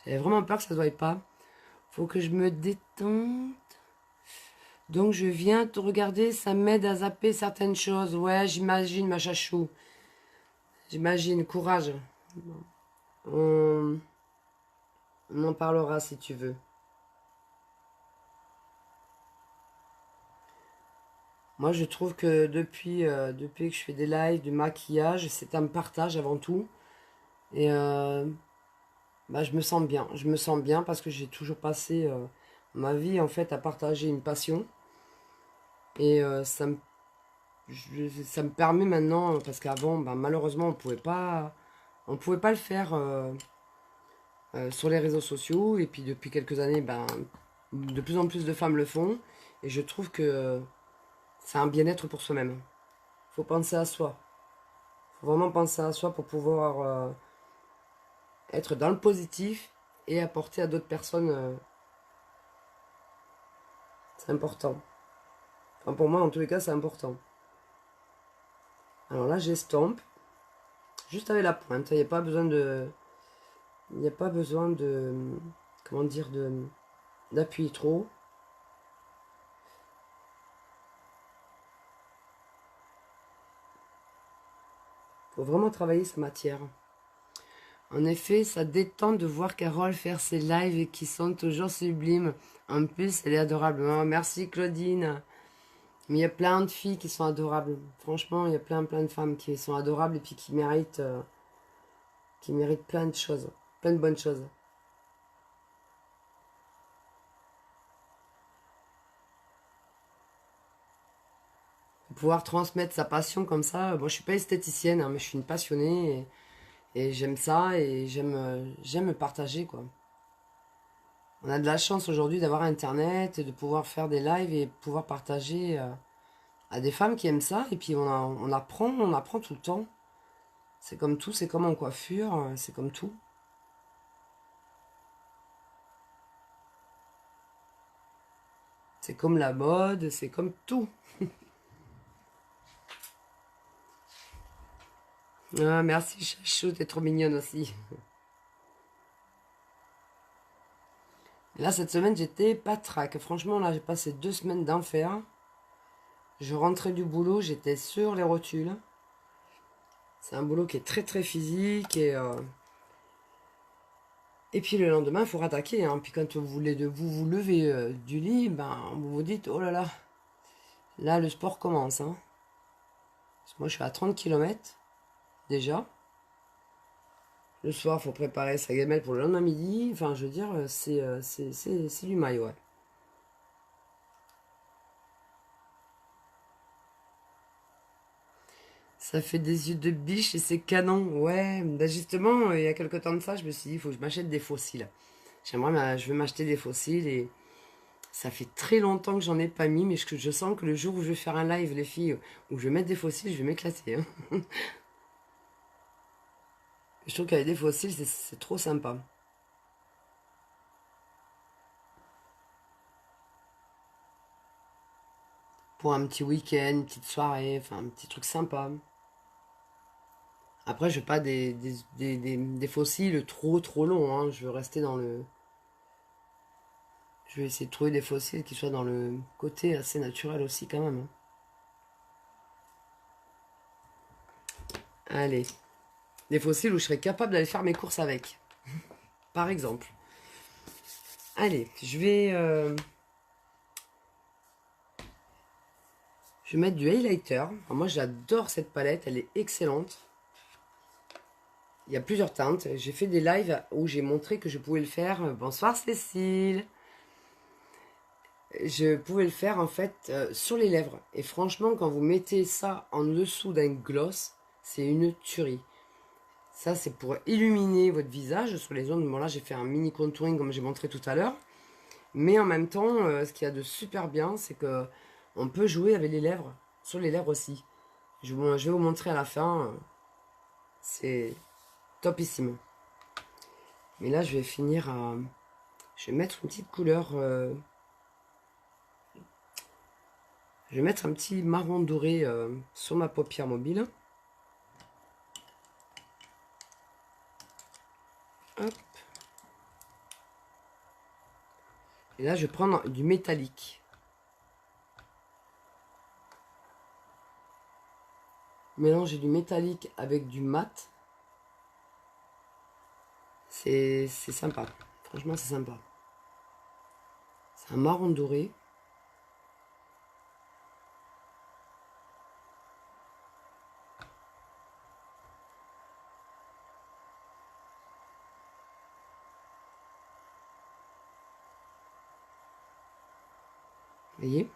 J'avais vraiment peur que ça se voie pas. Faut que je me détende. Donc je viens te regarder, ça m'aide à zapper certaines choses. Ouais, j'imagine, ma chachou. J'imagine, courage. On, on en parlera si tu veux. Moi, je trouve que depuis que je fais des lives, du maquillage, c'est un partage avant tout. Et bah, je me sens bien. Je me sens bien parce que j'ai toujours passé ma vie en fait à partager une passion. Et ça me permet maintenant, parce qu'avant, bah, malheureusement, on pouvait pas le faire sur les réseaux sociaux. Et puis depuis quelques années, ben, de plus en plus de femmes le font. Et je trouve que c'est un bien-être pour soi-même. Faut penser à soi. Faut vraiment penser à soi pour pouvoir être dans le positif et apporter à d'autres personnes. C'est important. Enfin, pour moi, en tous les cas, c'est important. Alors là, j'estompe. Juste avec la pointe. Il n'y a pas besoin de. Il n'y a pas besoin de. Comment dire d'appuyer trop. Faut vraiment travailler sa matière. En effet, ça détend de voir Carole faire ses lives qui sont toujours sublimes. En plus, elle est adorable. Oh, merci Claudine. Mais il y a plein de filles qui sont adorables. Franchement, il y a plein de femmes qui sont adorables et puis qui méritent plein de choses, plein de bonnes choses. Pouvoir transmettre sa passion comme ça. Bon, je suis pas esthéticienne, hein, mais je suis une passionnée et j'aime ça et j'aime partager quoi. On a de la chance aujourd'hui d'avoir Internet et de pouvoir faire des lives et pouvoir partager à des femmes qui aiment ça. Et puis on apprend tout le temps. C'est comme tout, c'est comme en coiffure, c'est comme tout. C'est comme la mode, c'est comme tout. Ah, merci Chachou, t'es trop mignonne aussi. Là, cette semaine, j'étais patraque. Franchement, là, j'ai passé 2 semaines d'enfer. Je rentrais du boulot, j'étais sur les rotules. C'est un boulot qui est très physique et puis le lendemain, il faut rattaquer, hein. Puis quand vous voulez vous lever du lit, ben vous vous dites oh là le sport commence, hein. Parce que moi je suis à 30 km déjà. Le soir, il faut préparer sa gamelle pour le lendemain midi. Enfin, je veux dire, c'est du maille, ouais. Ça fait des yeux de biche et c'est canon. Ouais, bah justement, il y a quelques temps de ça, je me suis dit, il faut que je m'achète des fossiles. Je vais m'acheter des fossiles et ça fait très longtemps que j'en ai pas mis, mais je sens que le jour où je vais faire un live, les filles, où je vais mettre des fossiles, je vais m'éclater, hein. Je trouve qu'avec des fossiles, c'est trop sympa. Pour un petit week-end, une petite soirée, enfin un petit truc sympa. Après, je veux pas des fossiles trop longs, hein. Je veux rester dans le... Je vais essayer de trouver des fossiles qui soient dans le côté assez naturel aussi quand même, hein. Allez. Des fossiles où je serais capable d'aller faire mes courses avec. Par exemple. Allez, je vais mettre du highlighter. Alors moi, j'adore cette palette. Elle est excellente. Il y a plusieurs teintes. J'ai fait des lives où j'ai montré que je pouvais le faire. Bonsoir Cécile. Je pouvais le faire en fait sur les lèvres. Et franchement, quand vous mettez ça en dessous d'un gloss, c'est une tuerie. Ça, c'est pour illuminer votre visage sur les zones. Bon, là, j'ai fait un mini contouring comme j'ai montré tout à l'heure. Mais en même temps, ce qu'il y a de super bien, c'est que on peut jouer avec les lèvres, sur les lèvres aussi. Je vais vous montrer à la fin. C'est topissime. Mais là, je vais finir à... Je vais mettre une petite couleur... Je vais mettre un petit marron doré sur ma paupière mobile. Hop. Et là, je vais prendre du métallique. Mélanger du métallique avec du mat. C'est sympa. Franchement, c'est sympa. C'est un marron doré. Vous voyez?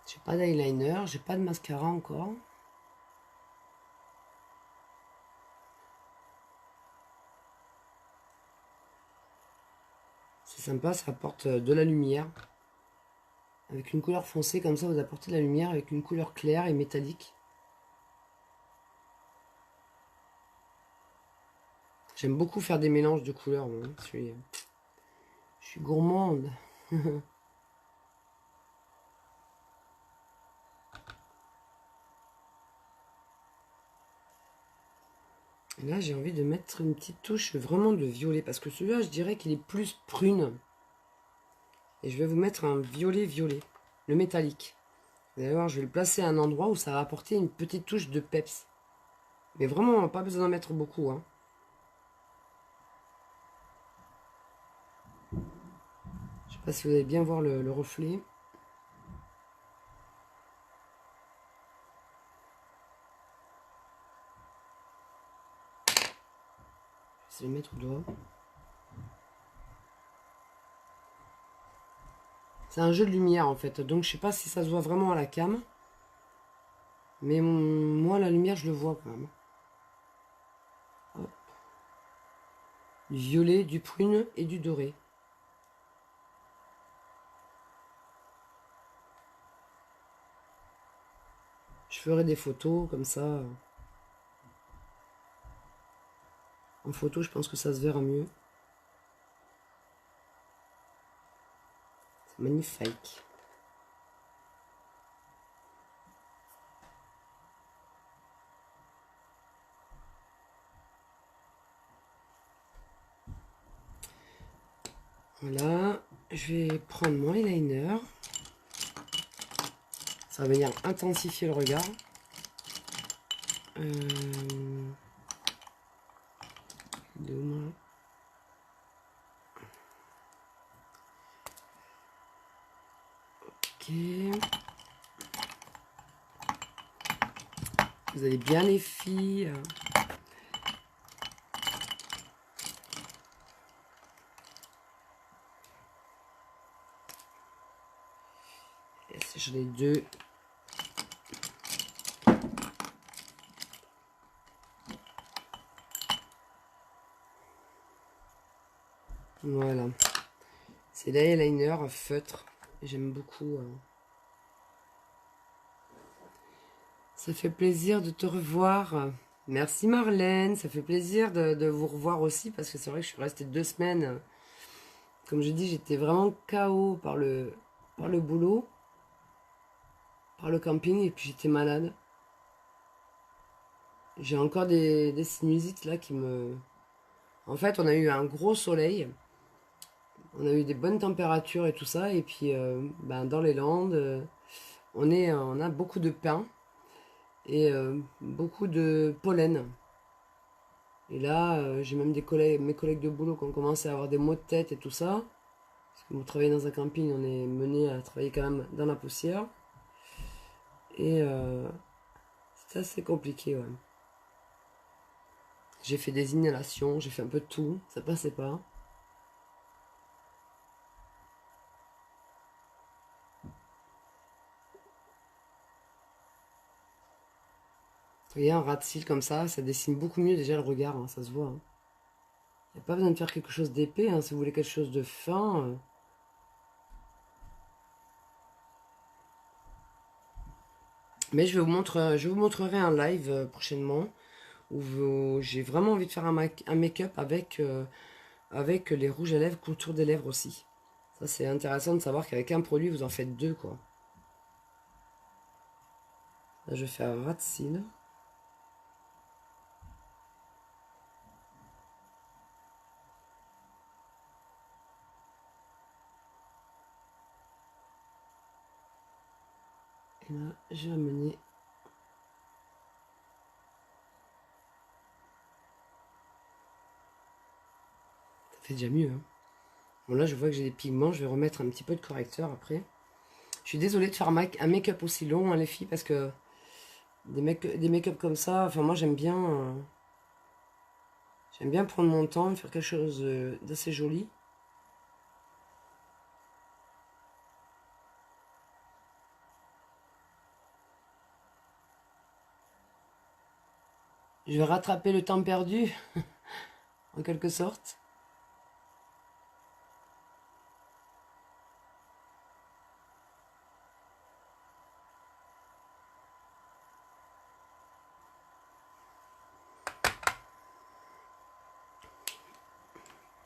J'ai pas d'eyeliner, j'ai pas de mascara encore. C'est sympa, ça apporte de la lumière. Avec une couleur foncée, comme ça vous apportez de la lumière avec une couleur claire et métallique. J'aime beaucoup faire des mélanges de couleurs, moi. Je suis gourmande. Et là, j'ai envie de mettre une petite touche vraiment de violet. Parce que celui-là, je dirais qu'il est plus prune. Et je vais vous mettre un violet, le métallique. Vous allez voir, je vais le placer à un endroit où ça va apporter une petite touche de peps. Mais vraiment, pas besoin d'en mettre beaucoup, hein. Je sais pas si vous allez bien voir le reflet. Je vais le mettre au doigt. C'est un jeu de lumière en fait, donc je sais pas si ça se voit vraiment à la cam. Mais moi la lumière je le vois quand même. Hop. Du violet, du prune et du doré. Je ferai des photos comme ça. En photo je pense que ça se verra mieux. C'est magnifique. Voilà, je vais prendre mon eyeliner. Ça va venir intensifier le regard. Demain. Ok. Vous allez bien les filles. J'en ai deux. Voilà. C'est l'eyeliner feutre. J'aime beaucoup. Ça fait plaisir de te revoir. Merci Marlène, ça fait plaisir de vous revoir aussi parce que c'est vrai que je suis restée 2 semaines. Comme je dis, j'étais vraiment KO par le boulot, par le camping et puis j'étais malade. J'ai encore des sinusites là qui me... En fait, on a eu un gros soleil, on a eu des bonnes températures et tout ça, et puis ben, dans les Landes, on a beaucoup de pins et beaucoup de pollen. Et là, j'ai même mes collègues de boulot qui ont commencé à avoir des maux de tête et tout ça. Parce que vous travaillez dans un camping, on est mené à travailler quand même dans la poussière. Et c'est assez compliqué, ouais. J'ai fait des inhalations, j'ai fait un peu de tout, ça passait pas. Vous voyez, un ras de cils comme ça dessine beaucoup mieux déjà le regard, hein, ça se voit. Il n'y a pas besoin de faire quelque chose d'épais, hein, si vous voulez quelque chose de fin. Mais je vous montrerai un live prochainement où j'ai vraiment envie de faire un make-up avec les rouges à lèvres, contour des lèvres aussi. Ça, c'est intéressant de savoir qu'avec un produit, vous en faites deux, quoi. Là, je fais un ras de cils. Et là, je vais amener... Ça fait déjà mieux, hein. Bon, là, je vois que j'ai des pigments. Je vais remettre un petit peu de correcteur après. Je suis désolée de faire un make-up aussi long, hein, les filles, parce que des make-up comme ça, enfin, moi, j'aime bien prendre mon temps, faire quelque chose d'assez joli. Je vais rattraper le temps perdu, en quelque sorte.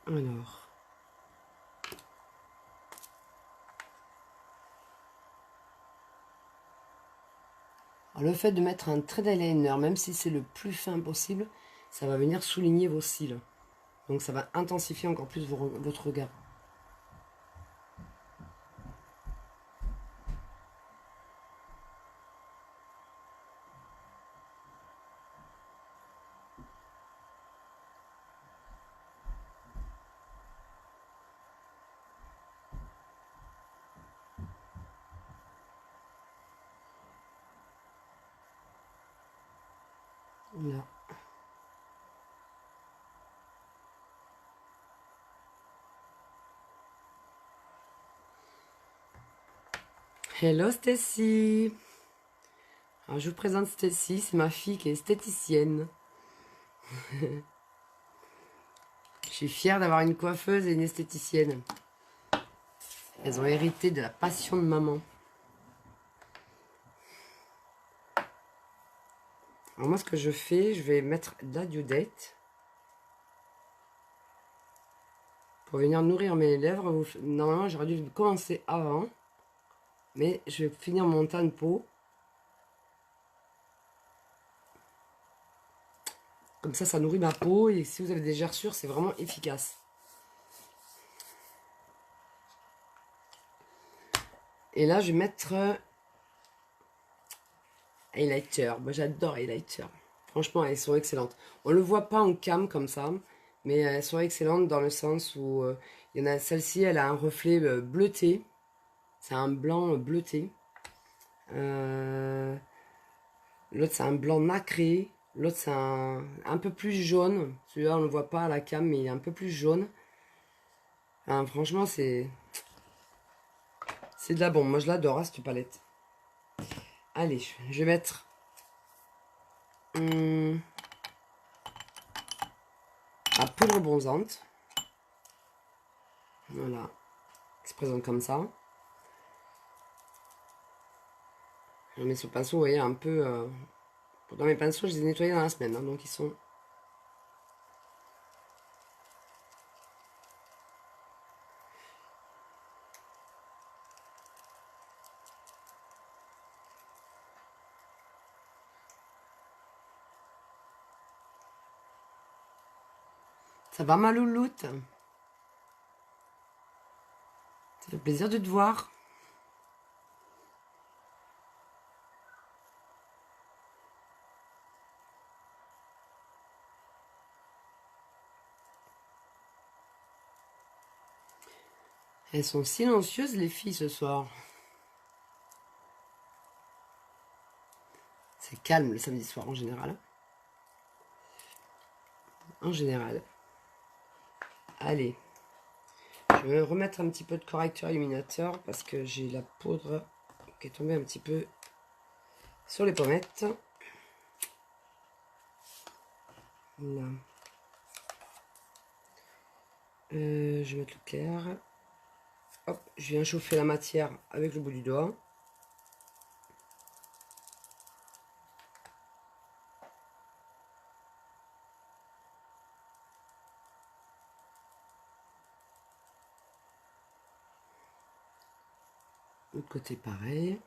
Alors... Alors, le fait de mettre un trait d'eyeliner, même si c'est le plus fin possible, ça va venir souligner vos cils. Donc ça va intensifier encore plus votre regard. Là. Hello Stacy. Alors je vous présente Stacy, c'est ma fille qui est esthéticienne. Je suis fière d'avoir une coiffeuse et une esthéticienne. Elles ont hérité de la passion de maman. Alors moi ce que je fais, je vais mettre de la Dudette pour venir nourrir mes lèvres. Normalement j'aurais dû commencer avant, mais je vais finir mon teint de peau. Comme ça nourrit ma peau et si vous avez des gerçures, c'est vraiment efficace. Et là, je vais mettre highlighter. Moi, j'adore highlighter. Franchement, elles sont excellentes. On le voit pas en cam comme ça, mais elles sont excellentes dans le sens où il y en a celle-ci, elle a un reflet bleuté. C'est un blanc bleuté. L'autre, c'est un blanc nacré. L'autre, c'est un peu plus jaune. Celui-là, on ne le voit pas à la cam, mais il est un peu plus jaune. Enfin, franchement, c'est de la bombe. Moi, je l'adore, hein, cette palette. Allez, je vais mettre... la poudre bronzante. Voilà. qui se présente comme ça. Je mets ce pinceau, vous voyez, un peu... Dans mes pinceaux, je les ai nettoyés dans la semaine, hein, donc ils sont... Ça va ma louloute? Ça fait plaisir de te voir. Elles sont silencieuses les filles ce soir. C'est calme le samedi soir en général. En général. Allez. Je vais remettre un petit peu de correcteur illuminateur parce que j'ai la poudre qui est tombée un petit peu sur les pommettes. Là. Je vais mettre le clair. Hop, je viens chauffer la matière avec le bout du doigt. L'autre côté pareil.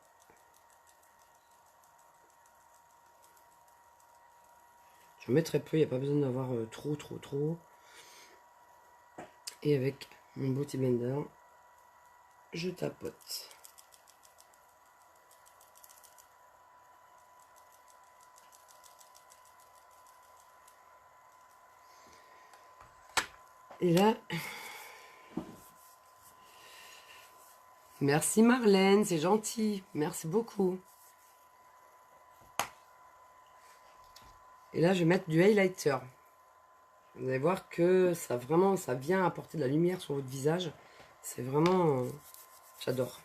Je mets très peu, il n'y a pas besoin d'avoir trop. Et avec mon Beauty Blender, je tapote. Et là, merci Marlène, c'est gentil, merci beaucoup. Et là, je vais mettre du highlighter. Vous allez voir que ça vraiment, ça vient apporter de la lumière sur votre visage. C'est vraiment, j'adore.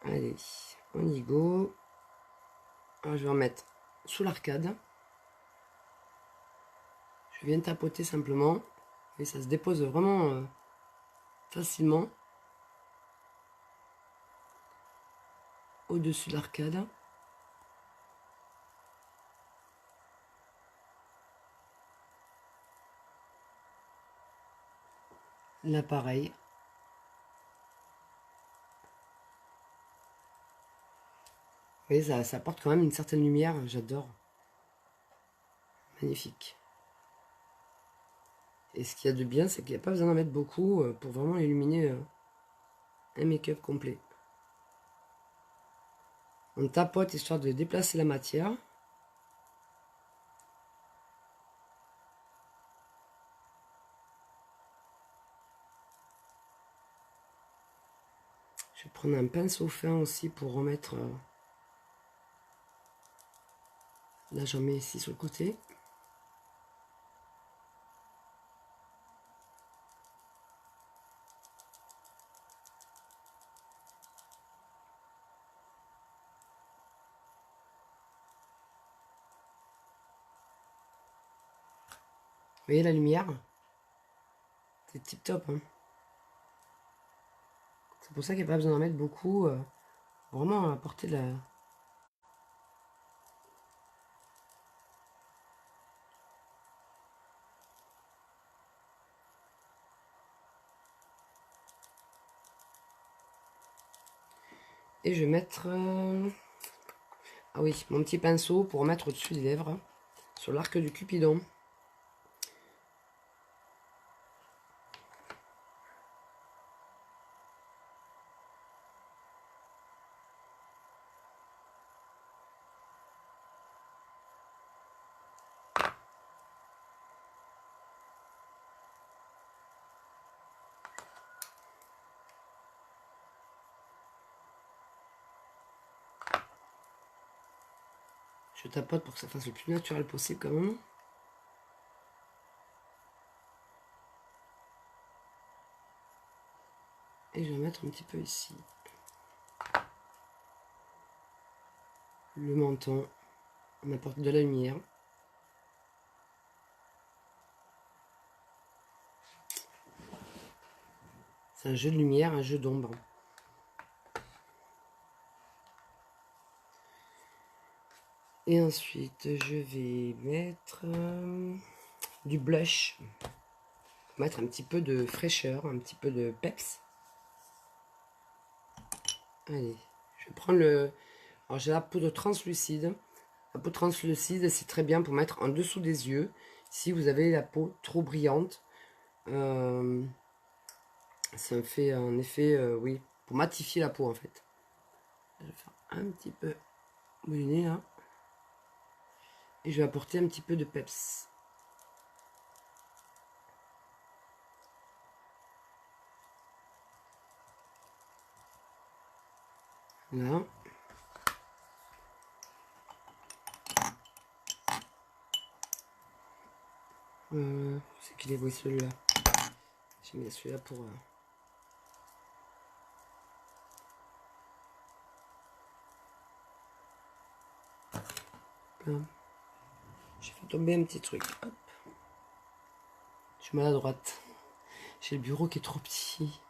Allez, on y go. Alors, je vais en mettre sous l'arcade. Je viens tapoter simplement. Et ça se dépose vraiment facilement au-dessus de l'arcade. Là, pareil. Vous voyez, ça apporte quand même une certaine lumière. J'adore. Magnifique. Et ce qu'il y a de bien, c'est qu'il n'y a pas besoin d'en mettre beaucoup pour vraiment illuminer un make-up complet. On tapote histoire de déplacer la matière. Je vais prendre un pinceau fin aussi pour remettre... Là, j'en mets ici sur le côté. Vous voyez la lumière? C'est tip top. Hein. C'est pour ça qu'il n'y a pas besoin d'en mettre beaucoup. Vraiment apporter de la... Et je vais mettre... Ah oui, mon petit pinceau pour mettre au-dessus des lèvres. Sur l'arc du Cupidon. Je tapote pour que ça fasse le plus naturel possible quand même. Et je vais mettre un petit peu ici. Le menton. On apporte de la lumière. C'est un jeu de lumière, un jeu d'ombre. Et ensuite, je vais mettre du blush. Pour mettre un petit peu de fraîcheur, un petit peu de peps. Allez, je vais prendre le... Alors j'ai la poudre translucide. La peau translucide, c'est très bien pour mettre en dessous des yeux. Si vous avez la peau trop brillante, ça me fait un effet, oui, pour matifier la peau en fait. Je vais faire un petit peu mouliné là. Et je vais apporter un petit peu de peps. Là. C'est qu'il est beau celui-là. J'ai mis celui-là pour... J'ai fait tomber un petit truc. Hop. Je suis maladroite. J'ai le bureau qui est trop petit.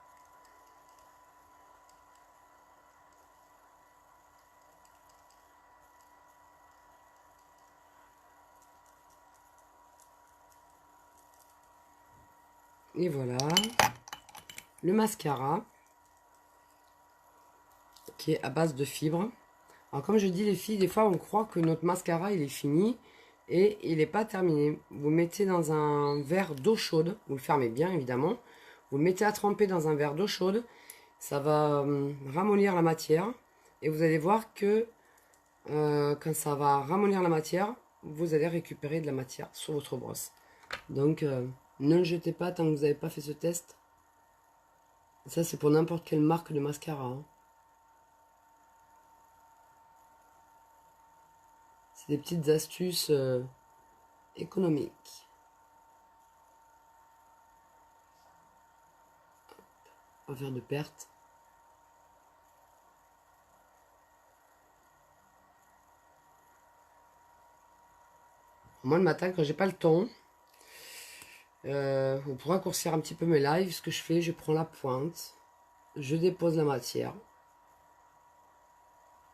Et voilà. Le mascara. Qui est à base de fibres. Alors comme je dis les filles, des fois on croit que notre mascara il est fini. Et il n'est pas terminé. Vous le mettez dans un verre d'eau chaude. Vous le fermez bien évidemment. Vous le mettez à tremper dans un verre d'eau chaude. Ça va ramollir la matière. Et vous allez voir que quand ça va ramollir la matière, vous allez récupérer de la matière sur votre brosse. Donc ne le jetez pas tant que vous n'avez pas fait ce test. Ça c'est pour n'importe quelle marque de mascara. Hein. C'est des petites astuces économiques. Pas faire de perte. Moi le matin quand j'ai pas le temps, pour raccourcir un petit peu mes lives, ce que je fais, je prends la pointe, je dépose la matière.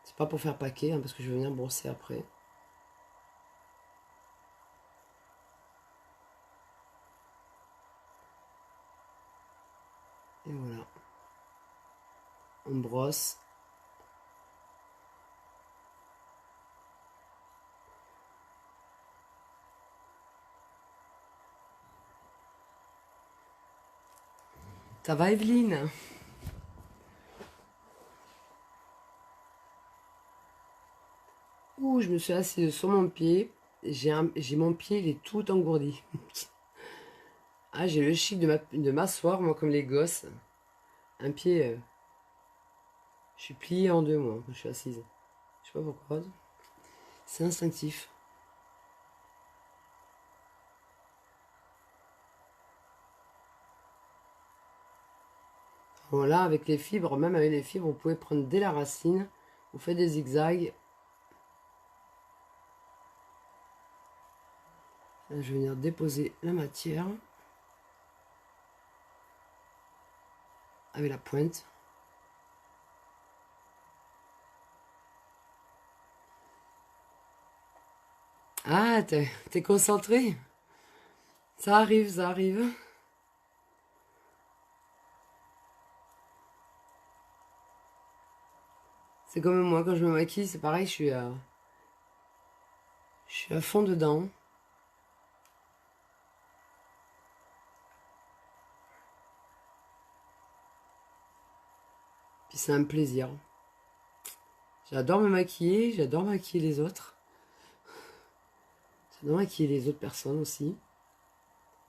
C'est pas pour faire paquet, hein, parce que je vais venir brosser après. Et voilà. On brosse. Ça va Evelyne? Ouh, je me suis assise sur mon pied. J'ai mon pied, il est tout engourdi. Ah, j'ai le chic de m'asseoir, moi, comme les gosses. Un pied, je suis pliée en deux, moi, quand je suis assise. Je sais pas pourquoi. C'est instinctif. Voilà, avec les fibres, même avec les fibres, vous pouvez prendre dès la racine. Vous faites des zigzags. Là, je vais venir déposer la matière. Avec la pointe. Ah, t'es concentré? Ça arrive, ça arrive. C'est comme moi, quand je me maquille, c'est pareil, je suis à fond dedans. Puis c'est un plaisir. J'adore me maquiller, j'adore maquiller les autres. J'adore maquiller les autres personnes aussi.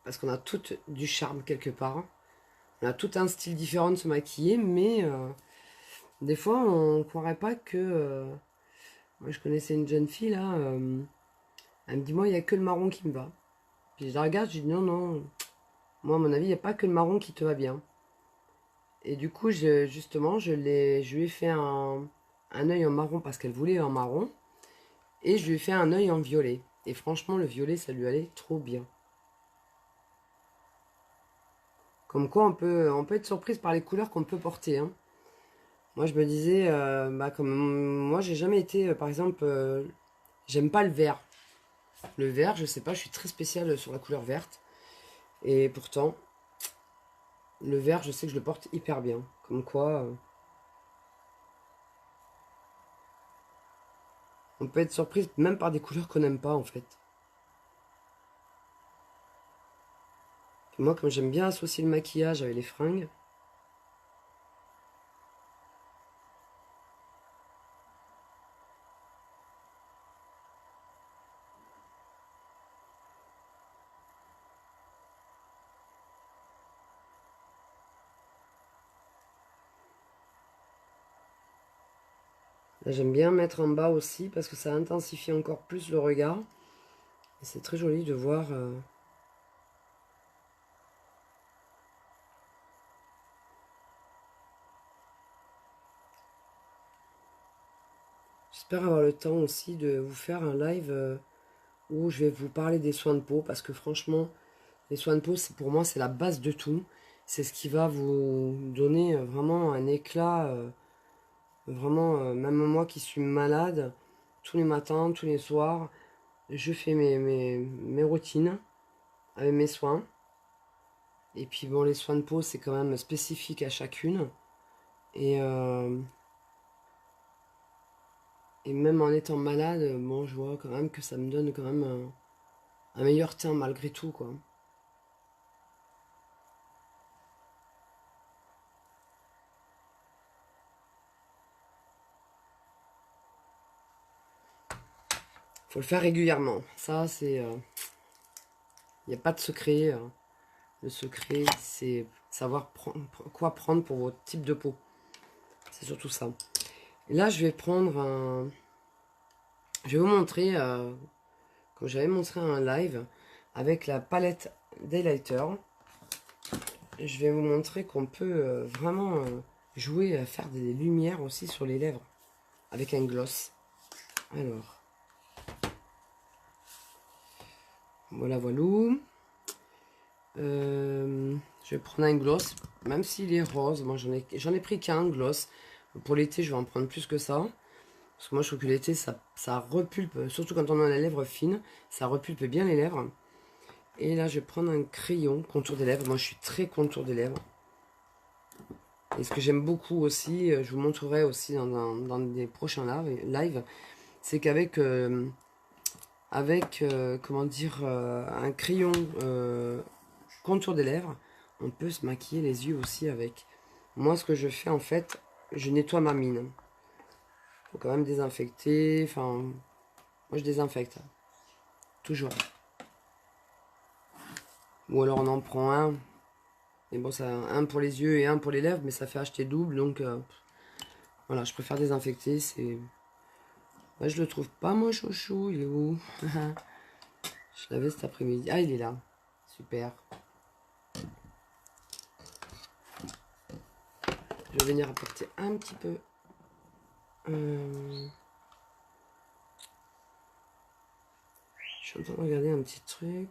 Parce qu'on a toutes du charme quelque part. On a tout un style différent de se maquiller, mais des fois on ne croirait pas que... moi je connaissais une jeune fille là, elle me dit moi il n'y a que le marron qui me va. Puis je la regarde, je dis non, non, moi à mon avis il n'y a pas que le marron qui te va bien. Et du coup justement je lui ai fait un œil en marron parce qu'elle voulait en marron. Et je lui ai fait un œil en violet. Et franchement le violet ça lui allait trop bien. Comme quoi on peut être surprise par les couleurs qu'on peut porter, hein. Moi je me disais, bah, comme moi j'ai jamais été, par exemple, j'aime pas le vert. Le vert, je sais pas, je suis très spéciale sur la couleur verte. Et pourtant, le vert, je sais que je le porte hyper bien. Comme quoi, on peut être surprise même par des couleurs qu'on n'aime pas en fait. Et moi, comme j'aime bien associer le maquillage avec les fringues, là j'aime bien mettre en bas aussi parce que ça intensifie encore plus le regard. Et c'est très joli de voir. J'espère avoir le temps aussi de vous faire un live où je vais vous parler des soins de peau parce que franchement, les soins de peau, c'est pour moi, c'est la base de tout. C'est ce qui va vous donner vraiment un éclat. Vraiment, même moi qui suis malade, tous les matins, tous les soirs, je fais mes routines avec mes soins. Et puis bon, les soins de peau, c'est quand même spécifique à chacune. Et, euh, et même en étant malade, bon, je vois quand même que ça me donne quand même un meilleur teint malgré tout, quoi. Faut le faire régulièrement. Ça, c'est... Il n'y a pas de secret. Le secret, c'est savoir quoi prendre pour votre type de peau. C'est surtout ça. Et là, je vais prendre un... Je vais vous montrer, comme j'avais montré un live, avec la palette d'highlighter. Je vais vous montrer qu'on peut vraiment jouer à faire des lumières aussi sur les lèvres avec un gloss. Alors, voilà, voilà. Je vais prendre un gloss, même s'il est rose. Moi, j'en ai pris qu'un gloss. Pour l'été, je vais en prendre plus que ça. Parce que moi, je trouve que l'été, ça repulpe, surtout quand on a la lèvre fine, ça repulpe bien les lèvres. Et là, je vais prendre un crayon contour des lèvres. Moi, je suis très contour des lèvres. Et ce que j'aime beaucoup aussi, je vous montrerai aussi dans des prochains lives, c'est qu'avec comment dire, un crayon contour des lèvres, on peut se maquiller les yeux aussi avec. Moi, ce que je fais, en fait, je nettoie ma mine. Faut quand même désinfecter. Enfin, moi, je désinfecte. Toujours. Ou alors, on en prend un. Mais bon, ça, un pour les yeux et un pour les lèvres, mais ça fait acheter double. Donc, voilà, je préfère désinfecter. C'est... Ouais, je le trouve pas, moi, chouchou. Il est où? Je l'avais cet après-midi. Ah, il est là. Super. Je vais venir apporter un petit peu. Je suis en train de regarder un petit truc.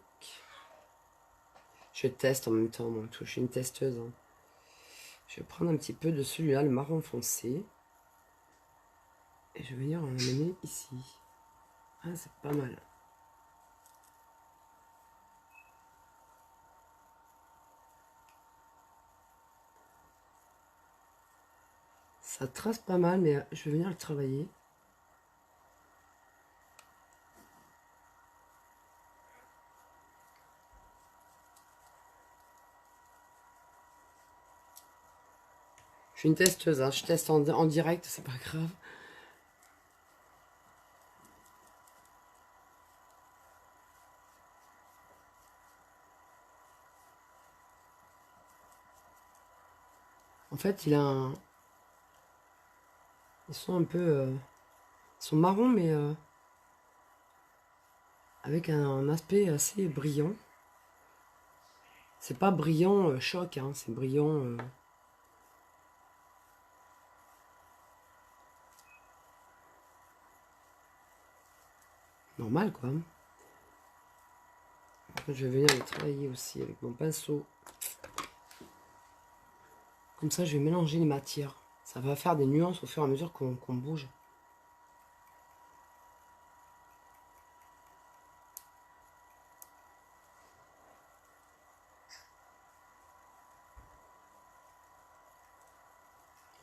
Je teste en même temps, moi. Je suis une testeuse. Hein. Je vais prendre un petit peu de celui-là, le marron foncé. Et je vais venir en amener ici. Ah, c'est pas mal. Ça trace pas mal, mais je vais venir le travailler. Je suis une testeuse, hein. Je teste en direct, c'est pas grave. En fait, il a un... Ils sont un peu... Ils sont marrons, mais avec un aspect assez brillant. C'est pas brillant choc, hein. C'est brillant... normal, quoi. Je vais venir le travailler aussi avec mon pinceau. Comme ça, je vais mélanger les matières. Ça va faire des nuances au fur et à mesure qu'on bouge.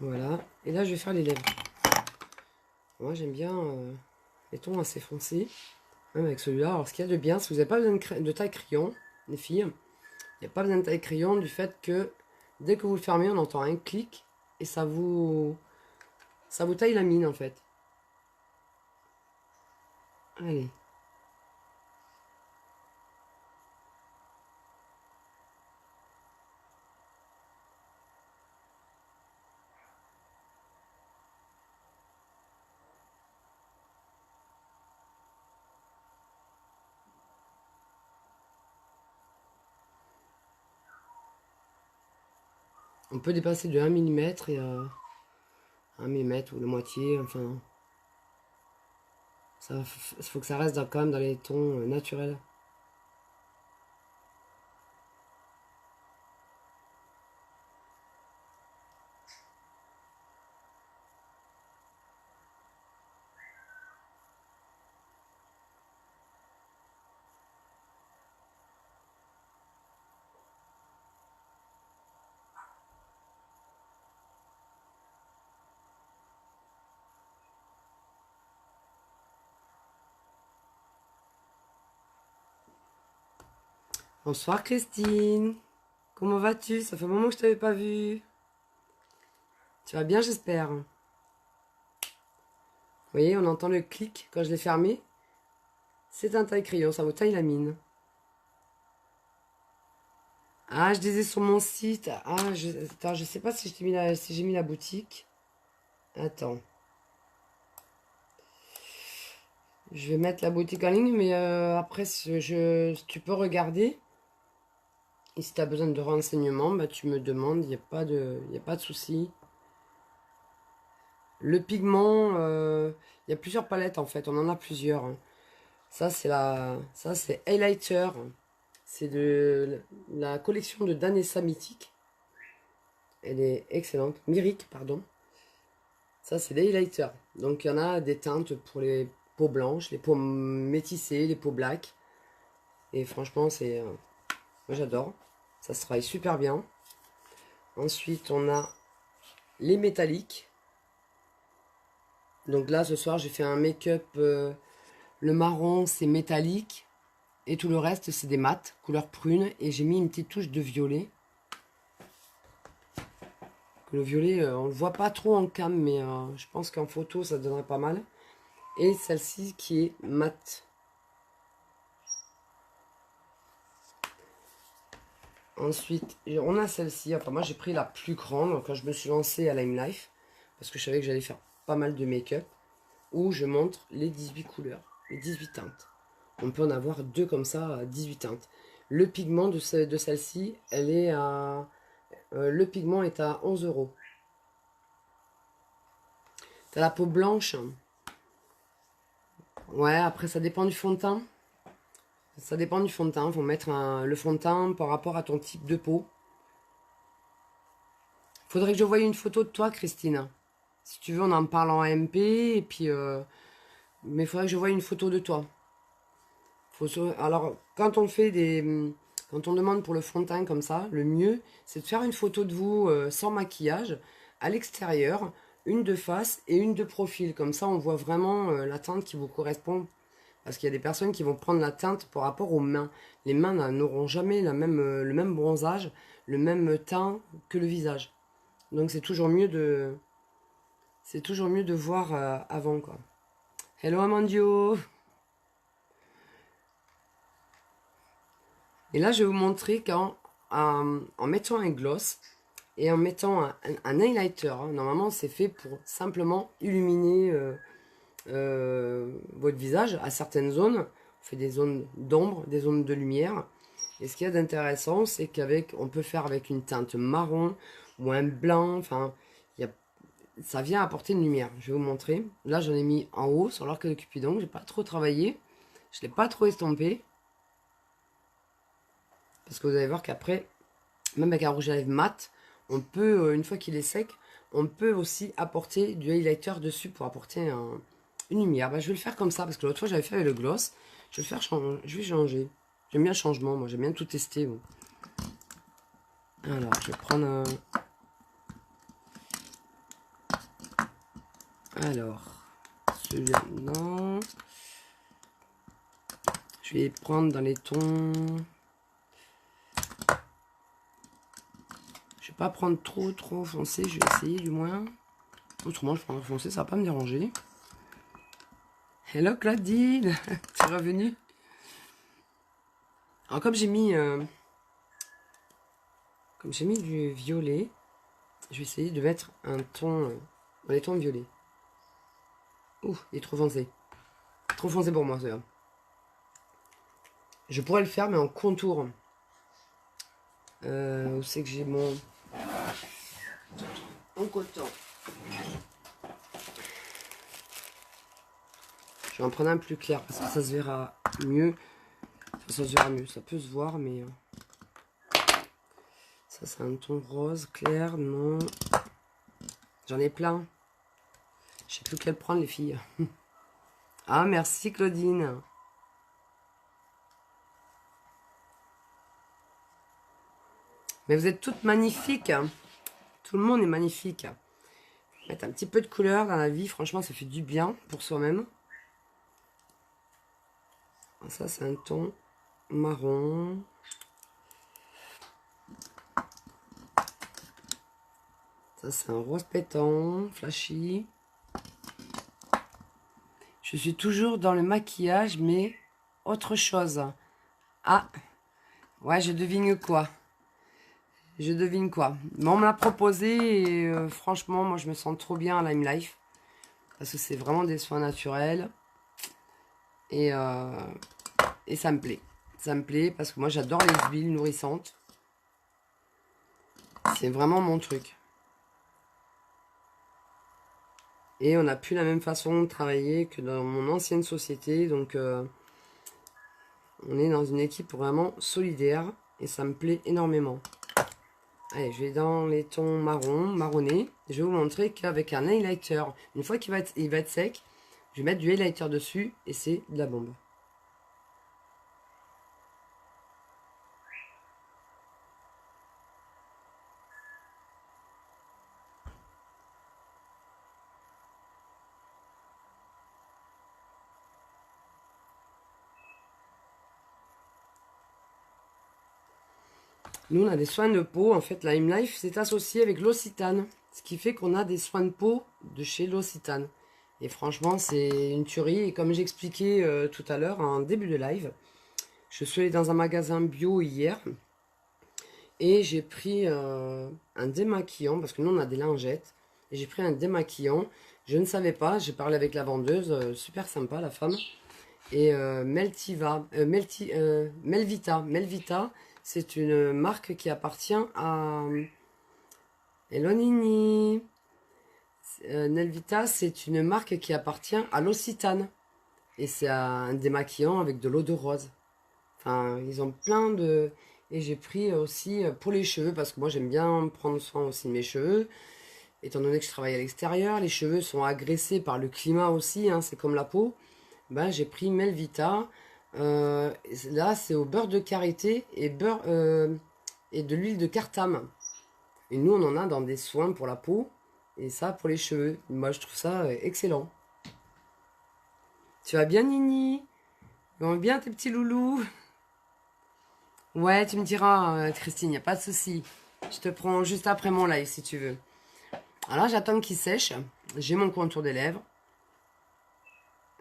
Voilà. Et là, je vais faire les lèvres. Moi, j'aime bien les tons assez foncés. Même avec celui-là. Alors, ce qu'il y a de bien, si vous n'avez pas besoin de taille crayon, les filles, il n'y a pas besoin de taille crayon du fait que dès que vous le fermez, on entend un clic et ça vous taille la mine en fait. Allez. On peut dépasser de 1 mm et 1 mm ou la moitié, enfin. Il faut que ça reste quand même dans les tons naturels. Bonsoir Christine. Comment vas-tu? Ça fait un moment que je t'avais pas vue. Tu vas bien, j'espère. Vous voyez, on entend le clic quand je l'ai fermé. C'est un taille crayon, ça vous taille la mine. Ah, je disais sur mon site. Ah, attends, je sais pas si j'ai mis la boutique. Attends. Je vais mettre la boutique en ligne, mais après, tu peux regarder. Et si tu as besoin de renseignements, bah, tu me demandes, il n'y a pas de souci. Le pigment, il y a plusieurs palettes en fait, on en a plusieurs. Ça, c'est Highlighter. C'est de la collection de Danessa Mythique. Elle est excellente. Myrique, pardon. Ça, c'est des highlighters. Donc, il y en a des teintes pour les peaux blanches, les peaux métissées, les peaux black. Et franchement, moi, j'adore. Ça se travaille super bien. Ensuite, on a les métalliques. Donc là, ce soir, j'ai fait un make-up. Le marron, c'est métallique. Et tout le reste, c'est des mats, couleur prune. Et j'ai mis une petite touche de violet. Le violet, on le voit pas trop en cam, mais je pense qu'en photo, ça donnerait pas mal. Et celle-ci qui est mat. Ensuite, on a celle-ci. Enfin, moi, j'ai pris la plus grande quand je me suis lancée à Lime Life. Parce que je savais que j'allais faire pas mal de make-up. Où je montre les 18 couleurs, les 18 teintes. On peut en avoir deux comme ça, 18 teintes. Le pigment de celle-ci, elle est à... le pigment est à 11 €. T'as la peau blanche. Ouais, après, ça dépend du fond de teint. Ça dépend du fond de teint. Il faut mettre le fond de teint par rapport à ton type de peau. Faudrait que je voie une photo de toi, Christine. Si tu veux, on en parle en MP. Et puis, mais il faudrait que je voie une photo de toi. Alors, quand on fait quand on demande pour le fond de teint comme ça, le mieux, c'est de faire une photo de vous sans maquillage, à l'extérieur, une de face et une de profil. Comme ça, on voit vraiment la teinte qui vous correspond. Parce qu'il y a des personnes qui vont prendre la teinte par rapport aux mains. Les mains n'auront jamais le même bronzage, le même teint que le visage. Donc c'est toujours mieux de voir avant quoi. Hello Amandio. Et là je vais vous montrer en mettant un gloss et en mettant un highlighter. Normalement c'est fait pour simplement illuminer votre visage à certaines zones. On fait des zones d'ombre, des zones de lumière. Et ce qu'il y a d'intéressant, c'est on peut faire avec une teinte marron ou un blanc. Enfin, ça vient apporter une lumière. Je vais vous montrer. Là, j'en ai mis en haut sur l'arc de Cupidon. J'ai pas trop travaillé. Je l'ai pas trop estompé. Parce que vous allez voir qu'après, même avec un rouge à lèvres mat, on peut, une fois qu'il est sec, on peut aussi apporter du highlighter dessus pour apporter une lumière. Bah, je vais le faire comme ça, parce que l'autre fois j'avais fait avec le gloss. Je vais je vais changer. J'aime bien le changement, moi j'aime bien tout tester. Bon. Alors, je vais prendre un... Alors, celui-là, non. Je vais prendre dans les tons... Je vais pas prendre trop foncé, je vais essayer du moins. Autrement, je prends foncé, ça va pas me déranger. Hello Claudine, t'es revenue. Alors comme j'ai mis du violet, je vais essayer de mettre un ton dans les tons violets. Ouh, il est trop foncé. Trop foncé pour moi, ça. Je pourrais le faire, mais en contour. Où c'est que j'ai mon en coton. Je vais en prendre un plus clair parce que ça se verra mieux. Enfin, ça se verra mieux, ça peut se voir, mais ça c'est un ton rose clair, non. J'en ai plein. Je sais plus lequel prendre, les filles. Ah, merci Claudine. Mais vous êtes toutes magnifiques. Tout le monde est magnifique. Mettre un petit peu de couleur dans la vie, franchement, ça fait du bien pour soi-même. Ça, c'est un ton marron. Ça, c'est un rose pétant, flashy. Je suis toujours dans le maquillage, mais autre chose. Ah, ouais, je devine quoi. Je devine quoi. Mais on me l'a proposé et franchement, moi, je me sens trop bien à Lime Life. Parce que c'est vraiment des soins naturels. Et ça me plaît. Ça me plaît parce que moi, j'adore les huiles nourrissantes. C'est vraiment mon truc. Et on n'a plus la même façon de travailler que dans mon ancienne société. Donc, on est dans une équipe vraiment solidaire. Et ça me plaît énormément. Allez, je vais dans les tons marronné. Je vais vous montrer qu'avec un highlighter, une fois qu'il va être sec, je vais mettre du highlighter dessus et c'est de la bombe. Nous, on a des soins de peau. En fait, la Lime Life, c'est associé avec l'Occitane. Ce qui fait qu'on a des soins de peau de chez l'Occitane. Et franchement, c'est une tuerie. Et comme j'expliquais tout à l'heure, en début de live, je suis allée dans un magasin bio hier. Et j'ai pris un démaquillant, parce que nous, on a des lingettes. Et j'ai pris un démaquillant. Je ne savais pas, j'ai parlé avec la vendeuse, super sympa, la femme. Et Melvita, c'est une marque qui appartient à... Hello Nini. Melvita, c'est une marque qui appartient à l'Occitane. Et c'est un démaquillant avec de l'eau de rose. Enfin, ils ont plein de... Et j'ai pris aussi pour les cheveux, parce que moi j'aime bien prendre soin aussi de mes cheveux. Étant donné que je travaille à l'extérieur, les cheveux sont agressés par le climat aussi, hein, c'est comme la peau. Ben, j'ai pris Melvita. Là, c'est au beurre de karité et de l'huile de cartame. Et nous, on en a dans des soins pour la peau et ça pour les cheveux. Moi, je trouve ça excellent. Tu vas bien, Nini? Tu vas bien, tes petits loulous? Ouais, tu me diras, Christine, y a pas de souci. Je te prends juste après mon live si tu veux. Alors, j'attends qu'il sèche. J'ai mon contour des lèvres.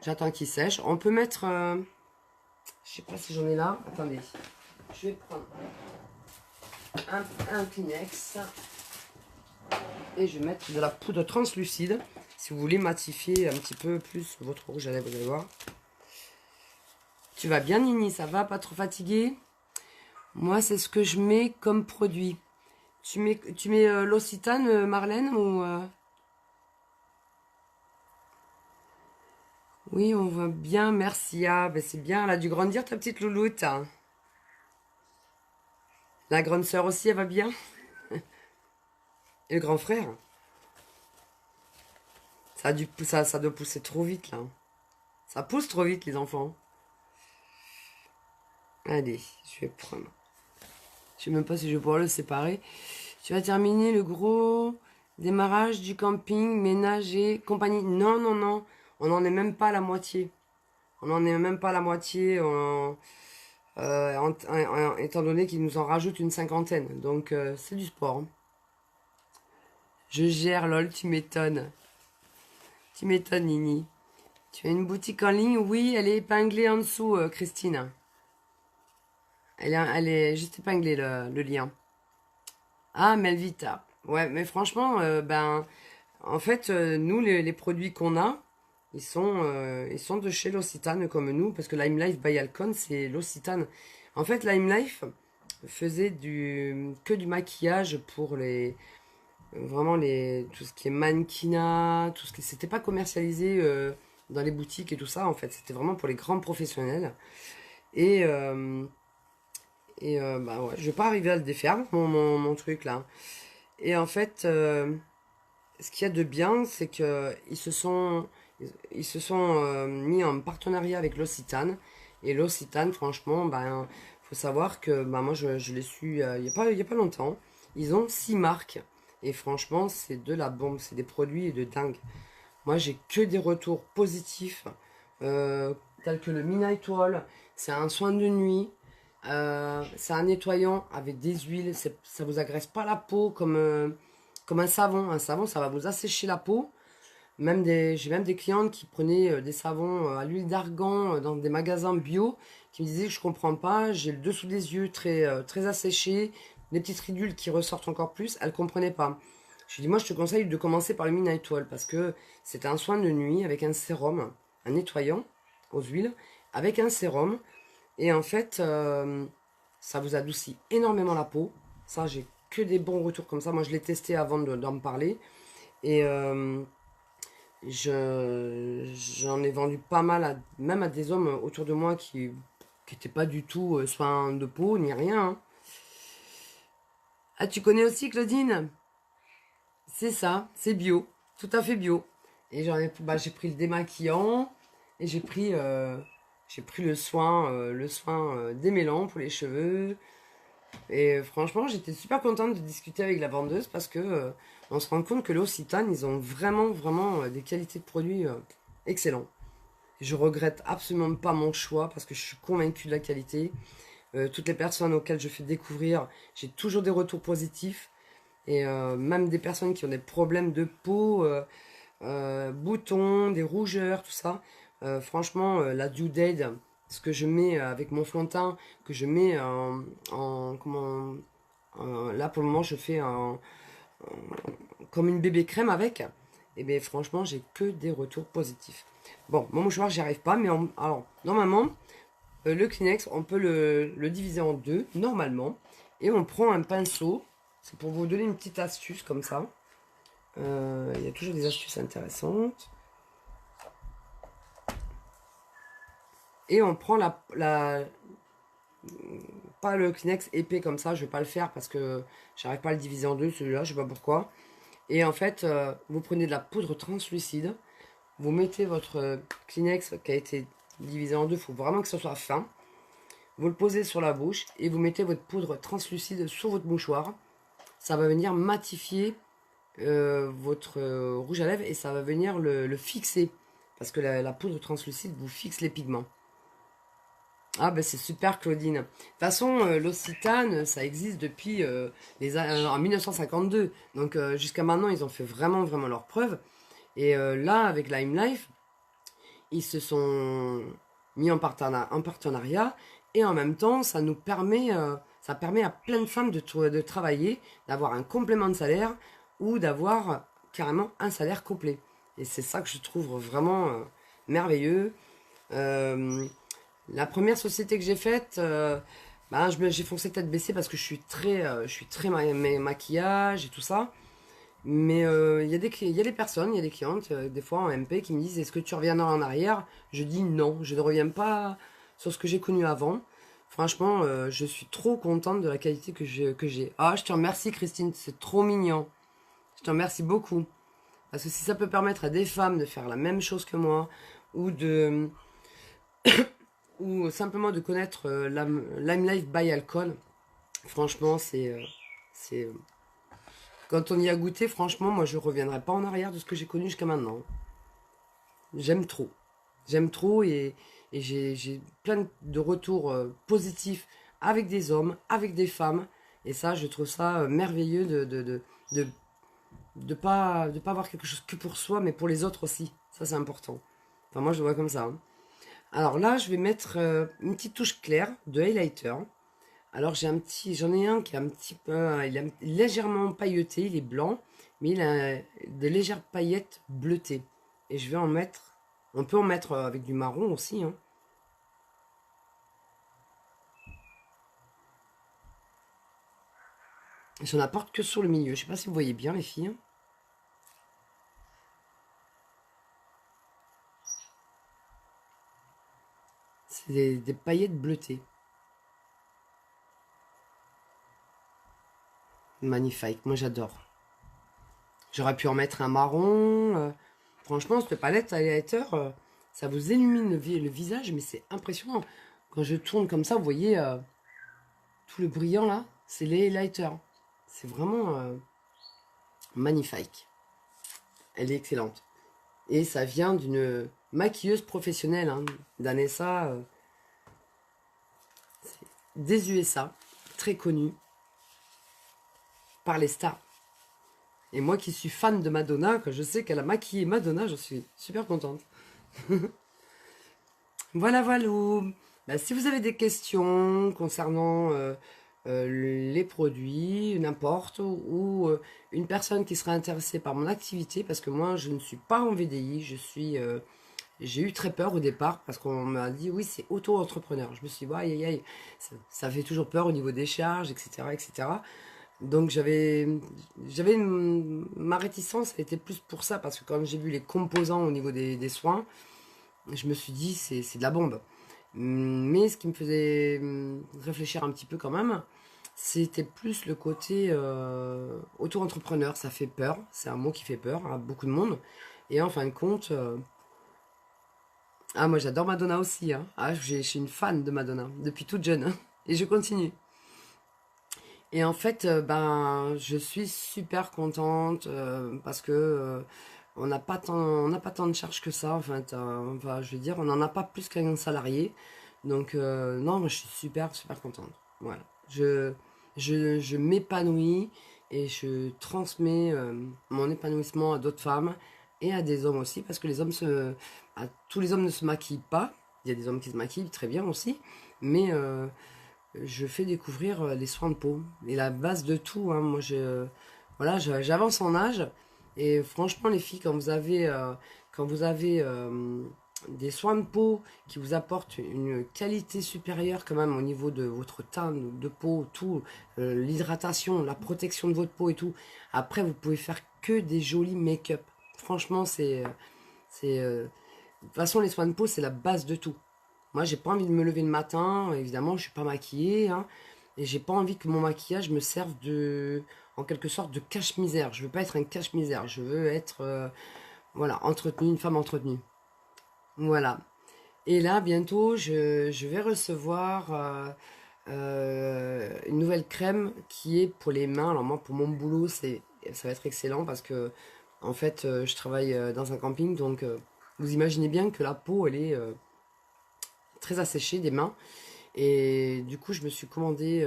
J'attends qu'il sèche. On peut mettre... je sais pas si j'en ai là. Attendez. Je vais prendre un Kleenex. Et je vais mettre de la poudre translucide. Si vous voulez matifier un petit peu plus votre rouge à lèvres, vous allez voir. Tu vas bien, Nini? Ça va? Pas trop fatigué? Moi, c'est ce que je mets comme produit. Tu mets l'Occitane, Marlène, ou... Oui, on voit bien, merci. Ah, ben c'est bien, elle a dû grandir ta petite louloute, hein. La grande sœur aussi, elle va bien? Et le grand frère, ça doit pousser trop vite là. Ça pousse trop vite les enfants. Allez, je vais prendre. Je sais même pas si je vais pouvoir le séparer. Tu vas terminer le gros démarrage du camping, ménage et compagnie. Non, non, non. On n'en est même pas à la moitié. On n'en est même pas à la moitié. Étant donné qu'ils nous en rajoutent une cinquantaine. Donc c'est du sport, hein. Je gère, lol, tu m'étonnes. Tu m'étonnes, Nini. Tu as une boutique en ligne? Oui, elle est épinglée en dessous, Christine. Elle est juste épinglée, le lien. Ah, Melvita. Ouais, mais franchement, ben, en fait, nous, les produits qu'on a, ils sont de chez L'Occitane comme nous, parce que Lime Life by Alcon, c'est L'Occitane. En fait, Lime Life faisait que du maquillage pour vraiment tout ce qui est mannequinat, tout ce qui, c'était pas commercialisé dans les boutiques et tout ça, en fait, c'était vraiment pour les grands professionnels. Et, bah ouais, je vais pas arriver à le défaire, mon truc là. Et en fait, ce qu'il y a de bien, c'est que ils se sont mis en partenariat avec l'Occitane. Et l'Occitane, franchement, ben, faut savoir que ben, moi, je l'ai su il y a pas longtemps. Ils ont 6 marques. Et franchement, c'est de la bombe. C'est des produits de dingue. Moi, j'ai que des retours positifs, tels que le Midnight Wall. C'est un soin de nuit. C'est un nettoyant avec des huiles. Ça vous agresse pas la peau comme un savon. Un savon, ça va vous assécher la peau. J'ai même des clientes qui prenaient des savons à l'huile d'argan dans des magasins bio, qui me disaient que je comprends pas, j'ai le dessous des yeux très asséché, des petites ridules qui ressortent encore plus, elles comprenaient pas. Je lui dis, moi je te conseille de commencer par le Midnight Oil parce que c'est un soin de nuit avec un sérum, un nettoyant aux huiles, avec un sérum, et en fait ça vous adoucit énormément la peau. Ça, j'ai que des bons retours comme ça. Moi je l'ai testé avant d'en me parler, et j'en ai vendu pas mal, même à des hommes autour de moi qui n'étaient pas du tout soin de peau ni rien, hein. Ah, tu connais aussi Claudine? C'est ça, c'est bio, tout à fait bio. Et bah, j'ai pris le démaquillant et j'ai pris le soin démêlant pour les cheveux. Et franchement, j'étais super contente de discuter avec la vendeuse parce que on se rend compte que l'Occitane, ils ont vraiment, vraiment des qualités de produits excellents. Je regrette absolument pas mon choix parce que je suis convaincue de la qualité. Toutes les personnes auxquelles je fais découvrir, j'ai toujours des retours positifs. Et même des personnes qui ont des problèmes de peau, boutons, des rougeurs, tout ça. Franchement, la Due ce que je mets avec mon fond de teint, que je mets là pour le moment, je fais comme une bébé crème avec. Et bien franchement, j'ai que des retours positifs. Bon, mon mouchoir, j'y arrive pas, mais alors, normalement, le Kleenex, on peut le diviser en deux, normalement. Et on prend un pinceau. C'est pour vous donner une petite astuce comme ça. Il y a toujours des astuces intéressantes. Et on prend pas le Kleenex épais comme ça, je vais pas le faire parce que j'arrive pas à le diviser en deux, celui-là, je sais pas pourquoi. Et en fait, vous prenez de la poudre translucide, vous mettez votre Kleenex qui a été divisé en deux, il faut vraiment que ce soit fin. Vous le posez sur la bouche et vous mettez votre poudre translucide sur votre mouchoir. Ça va venir matifier votre rouge à lèvres et ça va venir le fixer. Parce que la poudre translucide vous fixe les pigments. Ah ben c'est super Claudine. De toute façon, l'Occitane, ça existe depuis en 1952. Donc jusqu'à maintenant, ils ont fait vraiment, vraiment leurs preuves. Et là, avec Lime Life, ils se sont mis en partenariat. Et en même temps, ça permet à plein de femmes de travailler, d'avoir un complément de salaire ou d'avoir carrément un salaire complet. Et c'est ça que je trouve vraiment merveilleux. Euh, la première société que j'ai faite, bah, j'ai foncé tête baissée parce que je suis très maquillage et tout ça. Mais il y a des personnes, il y a des clientes, des fois en MP, qui me disent est-ce que tu reviendras en arrière? Je dis non, je ne reviens pas sur ce que j'ai connu avant. Franchement, je suis trop contente de la qualité que j'ai. Ah, je te remercie Christine, c'est trop mignon. te remercie beaucoup. Parce que si ça peut permettre à des femmes de faire la même chose que moi, ou de ou simplement de connaître Lime Life by Alcon, franchement, c'est quand on y a goûté, franchement, moi, je reviendrai pas en arrière de ce que j'ai connu jusqu'à maintenant. J'aime trop. J'aime trop et j'ai plein de retours positifs avec des hommes, avec des femmes. Et ça, je trouve ça merveilleux de, de pas avoir quelque chose que pour soi, mais pour les autres aussi. Ça, c'est important. Enfin, moi, je le vois comme ça, hein. Alors là, je vais mettre une petite touche claire de highlighter. Alors j'en ai un qui est un petit peu, il est légèrement pailleté, il est blanc, mais il a de légères paillettes bleutées. Et je vais en mettre, on peut en mettre avec du marron aussi, hein. Et ça n'apporte que sur le milieu. Je sais pas si vous voyez bien les filles. C'est des paillettes bleutées. Magnifique, moi j'adore. J'aurais pu en mettre un marron. Franchement, cette palette highlighter, ça vous illumine le visage, mais c'est impressionnant. Quand je tourne comme ça, vous voyez tout le brillant là, c'est les highlighters. C'est vraiment magnifique. Elle est excellente. Et ça vient d'une maquilleuse professionnelle, hein, d'Anessa, des USA, très connue par les stars. Et moi qui suis fan de Madonna, quand je sais qu'elle a maquillé Madonna, je suis super contente. Voilà, voilà. Bah, si vous avez des questions concernant les produits, n'importe, ou une personne qui serait intéressée par mon activité, parce que moi je ne suis pas en VDI, j'ai eu très peur au départ parce qu'on m'a dit oui c'est auto-entrepreneur. Je me suis dit aïe aïe aïe, ça fait toujours peur au niveau des charges, etc. etc. Donc ma réticence était plus pour ça parce que quand j'ai vu les composants au niveau des soins, je me suis dit c'est de la bombe. Mais ce qui me faisait réfléchir un petit peu quand même, c'était plus le côté auto-entrepreneur. Ça fait peur, c'est un mot qui fait peur à beaucoup de monde. Et en fin de compte, ah moi j'adore Madonna aussi, hein. Ah, je suis une fan de Madonna depuis toute jeune, hein. Et je continue. Et en fait, ben, je suis super contente parce que on n'a pas tant de charges que ça. En fait, enfin, je veux dire, on n'en a pas plus qu'un salarié. Donc, non, moi, je suis super, super contente. Voilà. Je m'épanouis et je transmets mon épanouissement à d'autres femmes et à des hommes aussi parce que tous les hommes ne se maquillent pas. Il y a des hommes qui se maquillent très bien aussi, mais je fais découvrir les soins de peau et la base de tout, hein. Moi voilà, j'avance en âge et franchement les filles quand vous avez des soins de peau qui vous apportent une qualité supérieure quand même au niveau de votre teint de peau, tout, l'hydratation, la protection de votre peau et tout, après vous pouvez faire que des jolis make-up. Franchement de toute façon les soins de peau c'est la base de tout. Moi, j'ai pas envie de me lever le matin, évidemment, je suis pas maquillée, hein, et j'ai pas envie que mon maquillage me serve en quelque sorte, de cache-misère. Je veux pas être un cache-misère, je veux être, voilà, entretenue, une femme entretenue. Voilà. Et là, bientôt, je vais recevoir une nouvelle crème qui est pour les mains. Alors moi, pour mon boulot, ça va être excellent parce que, en fait, je travaille dans un camping, donc vous imaginez bien que la peau, elle est très asséchée des mains. Et du coup, je me suis commandé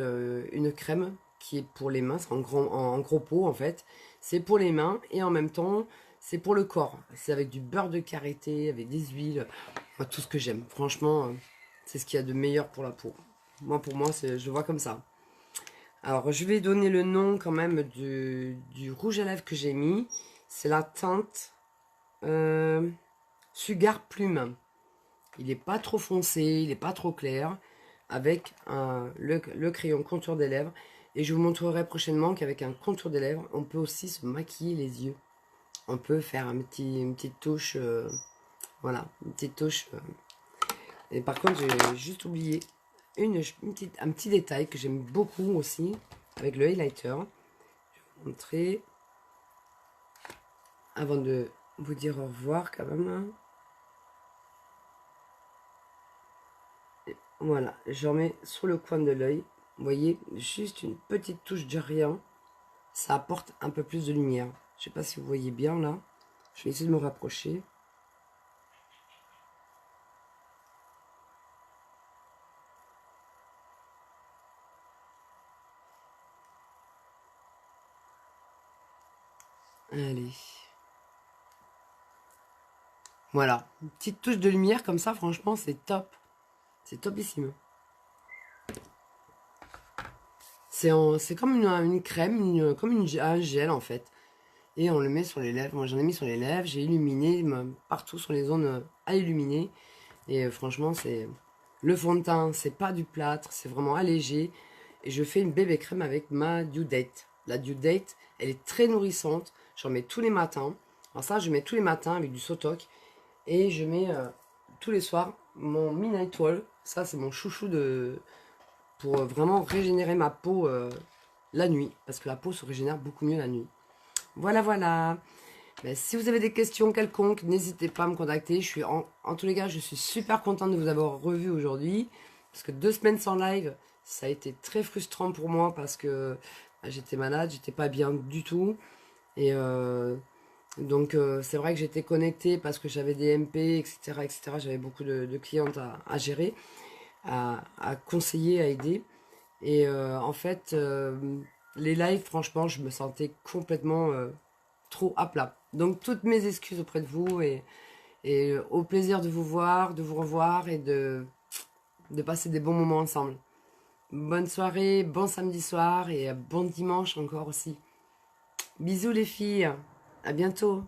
une crème qui est pour les mains, c'est en gros pot en fait. C'est pour les mains et en même temps, c'est pour le corps. C'est avec du beurre de karité, avec des huiles, moi, tout ce que j'aime. Franchement, c'est ce qu'il y a de meilleur pour la peau. Moi, pour moi, je le vois comme ça. Alors, je vais donner le nom quand même du rouge à lèvres que j'ai mis. C'est la teinte Sugar Plume. Il n'est pas trop foncé, il n'est pas trop clair, avec le crayon contour des lèvres. Et je vous montrerai prochainement qu'avec un contour des lèvres, on peut aussi se maquiller les yeux. On peut faire une petite touche, voilà, une petite touche. Et par contre, j'ai juste oublié un petit détail que j'aime beaucoup aussi, avec le highlighter. Je vais vous montrer. avant de vous dire au revoir quand même. Hein. Voilà, j'en mets sur le coin de l'œil. Vous voyez, juste une petite touche de rien. Ça apporte un peu plus de lumière. Je sais pas si vous voyez bien là. Je vais essayer de me rapprocher. Allez. Voilà, une petite touche de lumière comme ça, franchement, c'est top. C'est topissime. C'est comme une crème, comme un gel en fait. Et on le met sur les lèvres. Moi j'en ai mis sur les lèvres, j'ai illuminé partout sur les zones à illuminer. Et franchement, c'est le fond de teint, c'est pas du plâtre, c'est vraiment allégé. Et je fais une bébé crème avec ma Due Date. La Due Date, elle est très nourrissante. J'en mets tous les matins. Alors ça, je mets tous les matins avec du Sotoc. Et je mets tous les soirs mon Midnight Wall. Ça, c'est mon chouchou pour vraiment régénérer ma peau la nuit. Parce que la peau se régénère beaucoup mieux la nuit. Voilà, voilà. Ben, si vous avez des questions quelconques, n'hésitez pas à me contacter. En tous les cas, je suis super contente de vous avoir revu aujourd'hui. Parce que 2 semaines sans live, ça a été très frustrant pour moi parce que j'étais malade, j'étais pas bien du tout. Et donc c'est vrai que j'étais connectée parce que j'avais des MP, etc. etc. J'avais beaucoup de clientes à gérer, à conseiller, à aider. Et en fait, les lives, franchement, je me sentais complètement trop à plat. Donc toutes mes excuses auprès de vous et au plaisir de vous voir, de vous revoir et de passer des bons moments ensemble. Bonne soirée, bon samedi soir et bon dimanche encore aussi. Bisous les filles, à bientôt.